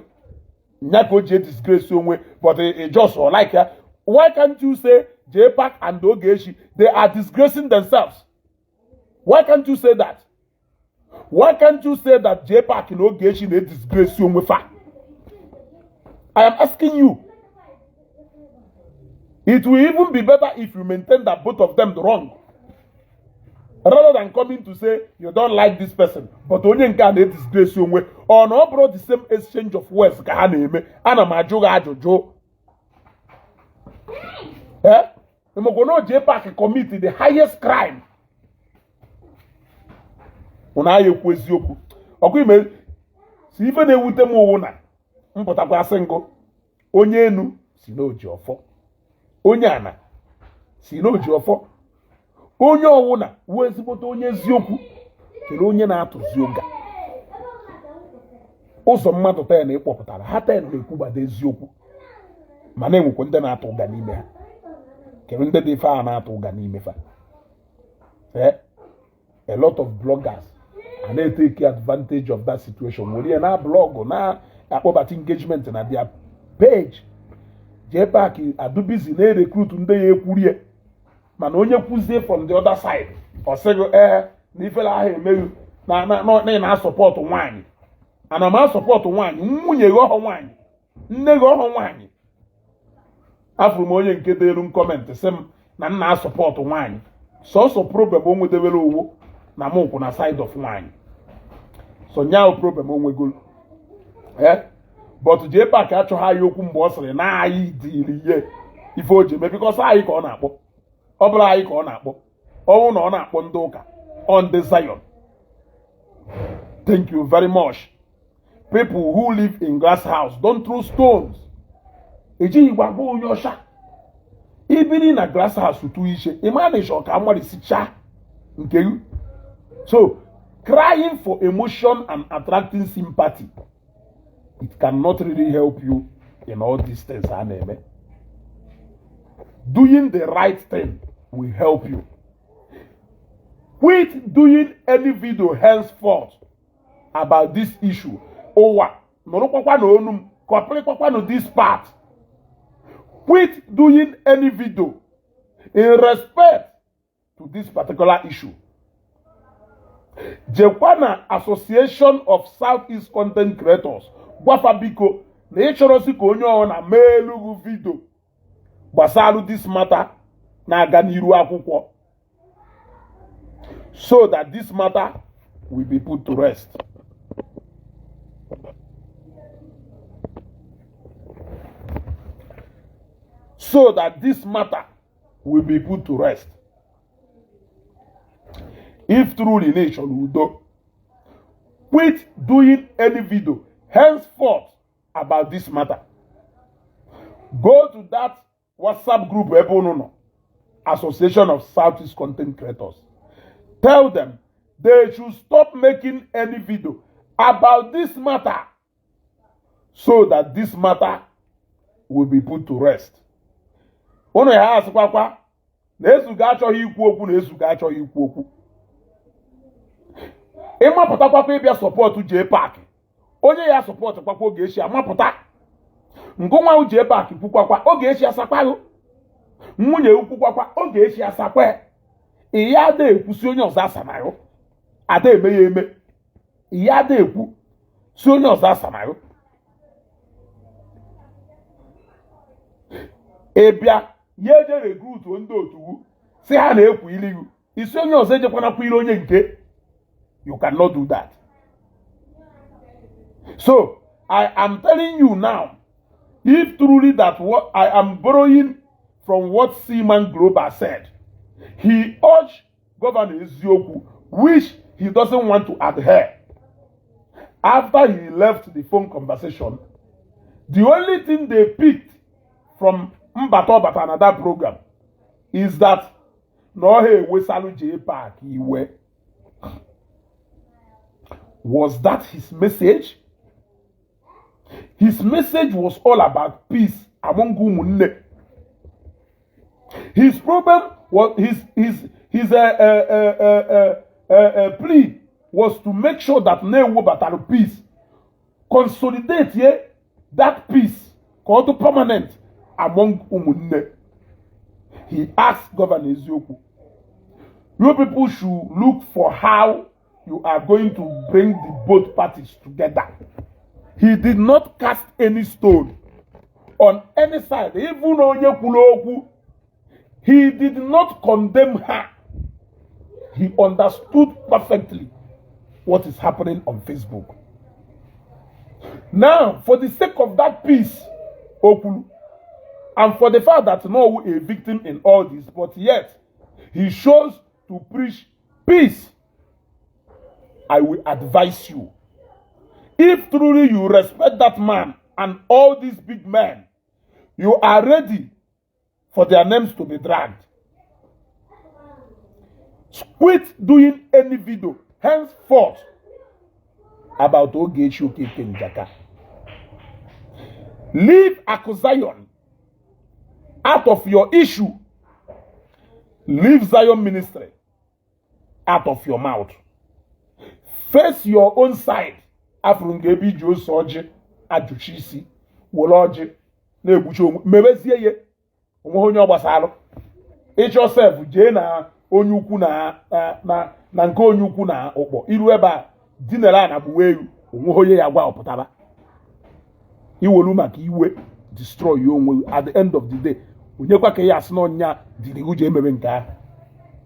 Nyako J disgrace your way. But it just like her. Why can't you say Jpac and Ogechi, they are disgracing themselves? Why can't you say that? Why can't you say that Jpac and Ogechi they disgrace you with her? I am asking you. It will even be better if you maintain that both of them wrong. Rather than coming to say you don't like this person, but only can they disgrace you with, or no brought the same exchange of words. Eh? Jpac committed the highest crime. Una yekwu eziokwu. Ọkụ ime si ife na-ewute m owu na mpụtakwa asị ngụ onye enu si n'oji ọfọ. Onye ana si n'oji ọfọ. Onye ọwụna wee ezigbote onye eziokwu kere onye na-atụzi ụga. Ụzọ mmadụ ten ịkpọpụtara ha ten na-ekwubada eziokwu. Ma na-enwekwa ndị na-atụ ụga n'ime ha. Kere ndị dị ife a na-atụ ụga n'ime fa. A lot of bloggers and they take advantage of that situation. When you na blog na about engagement na their page, Jpac are busy na recruit ndị ya ekwurie. Mana onye kwuzie from the other side. Or say na ifela ahụ emeghị na support nwanyị. Ana ma support nwanyị, nwunye gị ọhọ nwanyị, nne gị ọhọ nwanyị. Afụrụ m onye nke delu comment sị m na nna support nwanyị. So problem o nwedewere owo na mụkwụ na side of nwanyị. So now problem onwegolu. But Jpac achọghị ya okwu mgbe ọ sịrị na anyị dịrị ihe ife o ji eme because anyị ka ọ na-akpọ. Ọ bụla anyị ka ọ na-akpọ. Ọnwụ na ọ na-akpọ ndị ụka on the Zion. Thank you very much. People who live in glass house don't throw stones. Ejighị gbagbo onye ọcha. Ibiri na glass house tutu ishe. Ịmanịsh ọka amarịsịcha nke you. So, crying for emotion and attracting sympathy, it cannot really help you in all these things. Doing the right thing will help you. Quit doing any video henceforth about this issue. This part. Quit doing any video in respect to this particular issue. Jekwana Association of Southeast Content Creators Gwafabiko na ịchọrọsi ka onye ọrụ na meelugu video gbasalu this matter na-aga n'iru akwụkwọ so that this matter will be put to rest. So that this matter will be put to rest. If truly nation Udo, quit doing any video henceforth about this matter. Go to that WhatsApp group, Association of Southeast Content Creators. Tell them they should stop making any video about this matter so that this matter will be put to rest. Ono ya asịkwakwa na ezuga achọghị ikwu okwu na ezuga achọghị ikwu okwu. Ịmapụtakwakwa ịbịa support Jpac. Onye ya support kwakwa Ogechi amapụta. Ngụnwa Jpac kwukwakwa Ogechi asakwago. Nwunye ukwukwakwa Ogechi asakwe. Iya ada ekwusi onye ọzọ asanayo. Ada eme ya eme. Iya ada ekwu si onye ọzọ asanayo. Ebia yeje recruit ndị otuwu si ha na-ekwu iligu. Isi onye ọzọ ejekwana kwa ile onye nke. You cannot do that. So, I am telling you now, if truly that what I am borrowing from what Seaman Global said, he urged Governor Ezioku, which he doesn't want to adhere. After he left the phone conversation, The only thing they picked from Mbato Batana that program is that no hey we salu Jpac iwe. Was that his message? His message was all about peace among Umunne. His problem was his plea was to make sure that Newo Batalo peace consolidate that peace called permanent among Umunne. He asked Governor Ezioku, you people should look for how you are going to bring the both parties together. He did not cast any stone on any side, even Onye. He did not condemn her. He understood perfectly what is happening on Facebook. Now, for the sake of that peace, Okulu, and for the fact that no a victim in all this, but yet he chose to preach peace, I will advise you, if truly you respect that man and all these big men, you are ready for their names to be dragged. Quit doing any video henceforth about Ogechi Okeke in Jpac. Leave Zion out of your issue. Leave Zion ministry out of your mouth. Face your own side. Afrungebi jo soje ajuchisi woloje na egbuchi mebezie ye onwe onye ogbasalo. It yourself je na onye ukwu na nke onye ukwu na okpo iru ebe a dinela na buweru onwe onye ya gwa oputaba iwolu maka iwe destroy your onwe at the end of the day onye kwa ka ya asino nya diri uje emebe nke ahụ.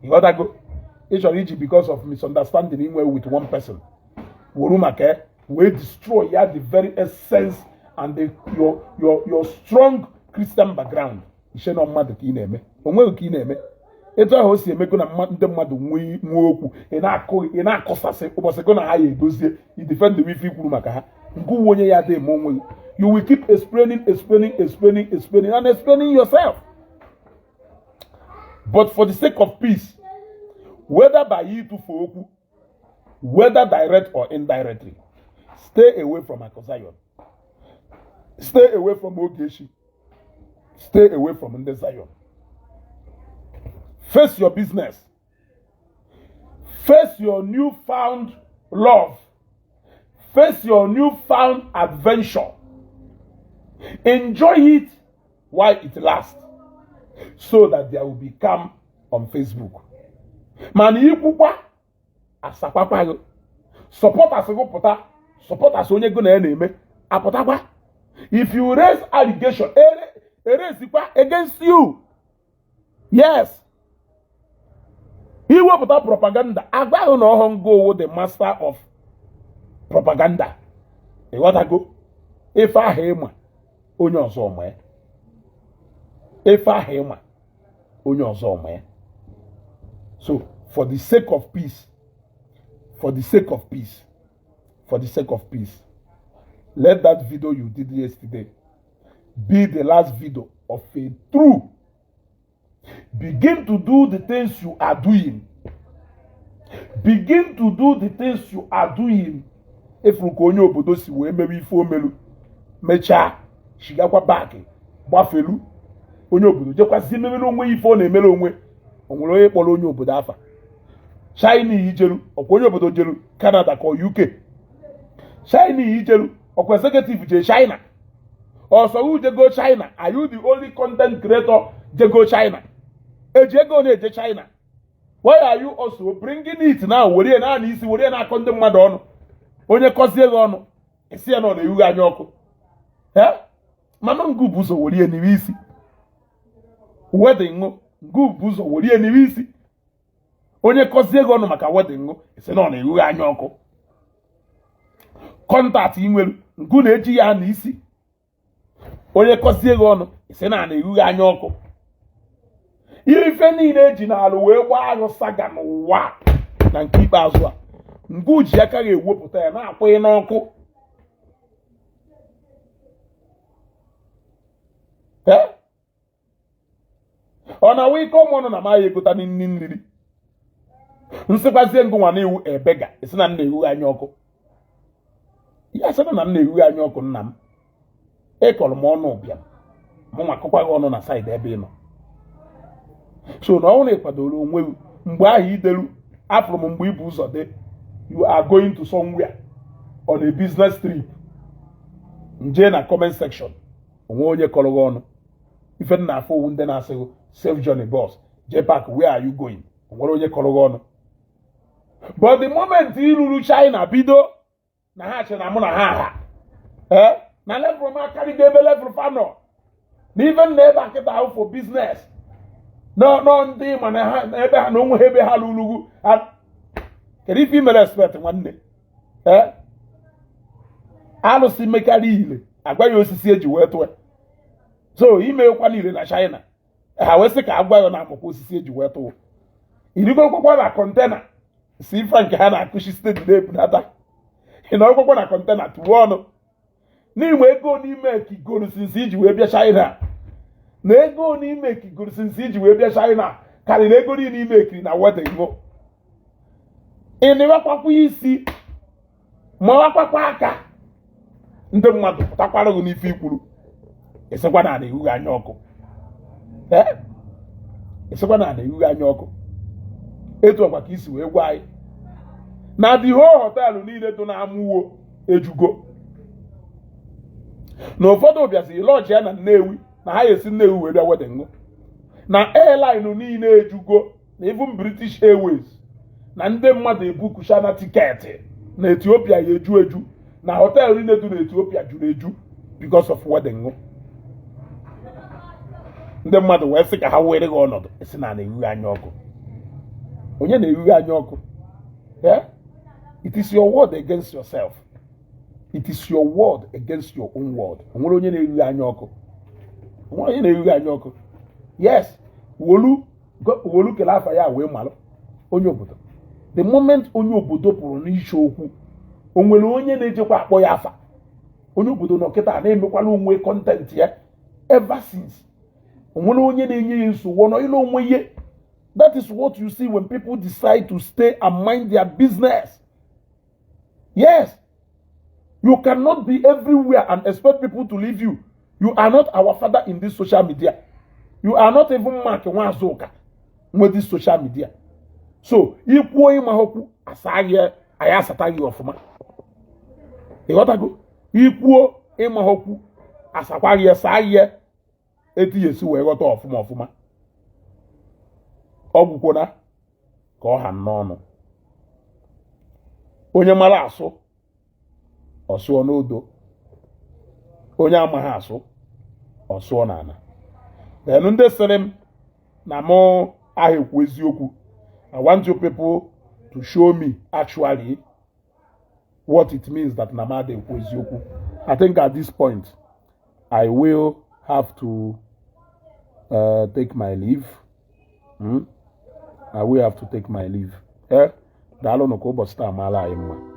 You got to go. It's already because of misunderstanding with one person. Wolu maka will destroy the very essence and your strong Christian background. Ishe no mmadụ ka ị na-eme. Onwe ka ị na-eme. Etu ahụ o si emego na ndị mmadụ nwe okwu ị na-akọsasị ụbọchị go na ha ya edozie i defend the wifi kwuru maka ha. Ngụ onye ya dị eme onwe. You will keep explaining and explaining yourself. But for the sake of peace, whether by you to Foku, whether direct or indirectly, stay away from Zion. Stay away from Ogechi. Stay away from Zion. Face your business. Face your newfound love. Face your newfound adventure. Enjoy it while it lasts, so that there will be calm on Facebook. Man, yikukwa asapapa support as go pota, support as onye go na eme apotakwa. If you raise allegation, erase against you. Yes. He will put propaganda. Agba no hongo with the master of propaganda. E what go? If I him onye ozo mo. If I him onye ozo mo. So, for the sake of peace, for the sake of peace, for the sake of peace, let that video you did yesterday be the last video of a true. Begin to do the things you are doing. Begin to do the things you are doing. If you go nyo obodo si we maybe ifo melu, mecha shigakwa back, gbafelu, onye obodo jekwa si memelu onwe ifo na emelu onwe. Onwere onye kpọrọ onye obodo afa. China ijelu ọkwa onye obodo jelu Canada ka UK. China ijelu ọkwa executive je China. Also who je go China? Are you the only content creator je go China? Eje go na eje China. Why are you also bringing it now? Were na isi were na akọ mmadụ ọnụ. Onye kọzie gị ọnụ. Isi ya nọ na iwu anya ọkụ. Mama ngụ bụ so were ni isi. Wedding ngụ ụzọ were n'iwe isi onye kọzie gị ọnụ maka wedding isi na ọ na-ewu anya ọkụ kọntaktị inwelu ngụ na-eji ya n'isi onye kọzie gị ọnụ isi na-ewu anya ọkụ ife niile eji n'alụ wee gbaa arụ saga n'ụwa na nke ikpeazụ a ngụ ji aka ga-ewepụta ya na-akwụghị n'ọkụ ọ na wee ike ụmụnụ na maghị egota nri nriri nsịkwazie ngụ nwa na-ewu ebega esi na nna ewu anya ọkụ ya sị na nna ewu anya ọkụ nna m ịkọrọ m ọnụ ụbịam mụ nwa kọkwa gị ọnụ na saịdị ebe ị nọ so na ọnwụ na ịkwadoro onwe gị mgbe ahụ idelu afụrụ m mgbe ibu ụzọ dị you are going to somewhere on a business trip nje na comment section onwe onye kọrọ gị ọnụ ife nna afọ owu ndị na-asị safe journey boss Jpac where are you going onwere onye kọrọ gị ọnụ but the moment ị ruru China bido na ha che na mụ na ha na level m akarịgo ebe level fanọ na even na ebe akịta ahụ for business no ndị mana ha ebe ha na onwe ebe ha lụrugwu kedu ife ime respect nwanne alụsị mekarị ile agwaghị osisi eji wee tụọ so imekwa niile na China ha wee sị ka agwaghị na amụkwa osisi eji wee tụọ irigokwa na kontena si ife nke ha na-akụchi steeti na-ebunata ị na ọgwụkwọ na kontena tụwa ọnụ n'ime ego n'ime ekigoro sinsi iji wee bịa China na ego n'ime ekigoro sinsi iji wee bịa China karịrị ego niile ime ekiri na wedding ị na-ewekwakwa isi ma wakwakwa aka ndị mmadụ pụtakwara gị n'ife ikwuru esekwa na na-ehughị anya ọkụ esekwa na na-ehughị anya ọkụ etu ọkwa ka isi wee gwa anyị na the whole họteelụ niile dị na-amụwo ejugo na ụfọdụ bịaziri lọji ya na Nnewi na ha esi Nnewi wee bịa wedding na airline niile ejugo na even British Airways na ndị mmadụ ebukucha na tiketi na Ethiopia ya eju na họteelụ niile dị na Ethiopia juru eju because of wedding ndị mmadụ wee sị ka ha were gị ọnọdụ esi na na-ehughị anya ọkụ onye na-ehughị anya ọkụ it is your word against yourself. It is your word against your own word. Onwere onye na-ehughị anya ọkụ. Onwere onye na-ehughị anya ọkụ. Yes, wolu kele afa ya wee malụ onye obodo. The moment onye obodo pụrụ n'isi okwu, onwere onye na-ejekwa akpọ ya afa. Onye obodo nọ kịta na-emekwala onwe content ya ever since. Onwere onye na-enye ya nsogbu nọ ile onwe ihe. That is what you see when people decide to stay and mind their business. Yes. You cannot be everywhere and expect people to leave you. You are not our father in this social media. You are not even Mark Nwazoka with this social media. So, ikwuo ịma okwu asaghe aya asataghi ọfụma. Ịghọtago? Ikwuo ịma okwu asakwaghi asaghe etiyesi wee ghọta ọfụma. Ọgwụkwona ka ọ ha n'ọnụ. Onye mara asụ ọsụọ n'odo, onye amaghị asụ ọsụọ n'ala. Then ndị sịrị m na mụ ahịkwu eziokwu, I want you people to show me actually what it means that na m adịkwu eziokwu. I think at this point I will have to take my leave. I will have to take my leave. Daalụ nụ ka ụbọchị taa maala anyị mma.